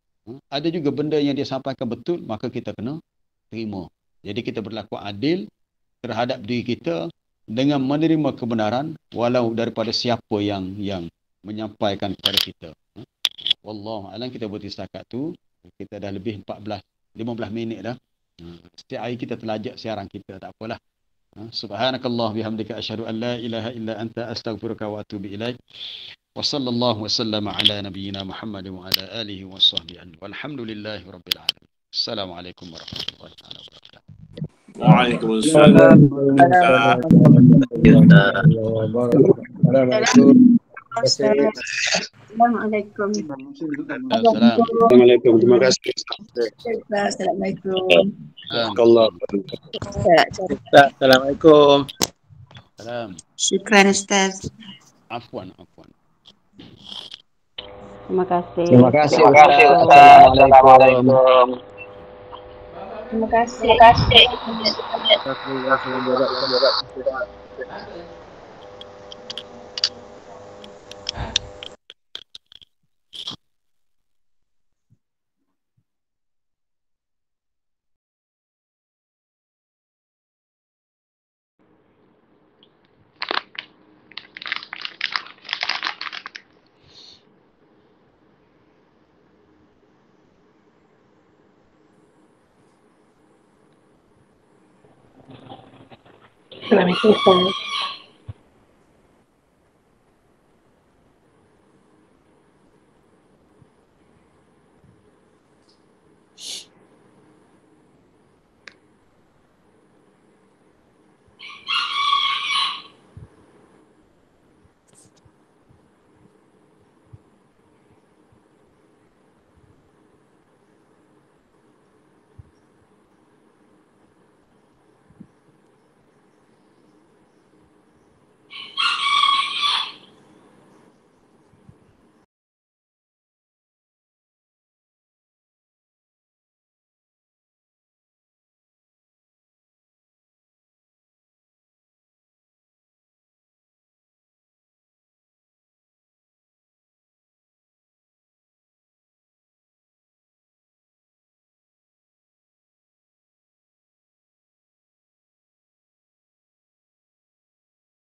ada juga benda yang dia sampaikan betul, maka kita kena terima. Jadi kita berlaku adil terhadap diri kita dengan menerima kebenaran walau daripada siapa yang menyampaikan kepada kita. Wallahu a'lam, kita berhenti setakat tu. Kita dah lebih 15 minit dah. Setiap hari kita terlajak siaran kita, tak apalah. Subhanakallah bihamdika asyhadu an la ilaha illa anta astaghfiruka wa atubu ilaik. Wa sallallahu wa sallama ala nabiyyina Muhammad wa ala alihi wa sahbihi. Walhamdulillahi rabbil alamin. Assalamualaikum warahmatullahi wabarakatuh. Waalaikumsalam. Assalamualaikum. Assalamualaikum. Terima kasih. Assalamualaikum. Allah. Assalamualaikum. Salam. Syukran Ustaz. Afwan. Terima kasih. Terima kasih Ustaz. Assalamualaikum. Terima kasih. Assalamualaikum.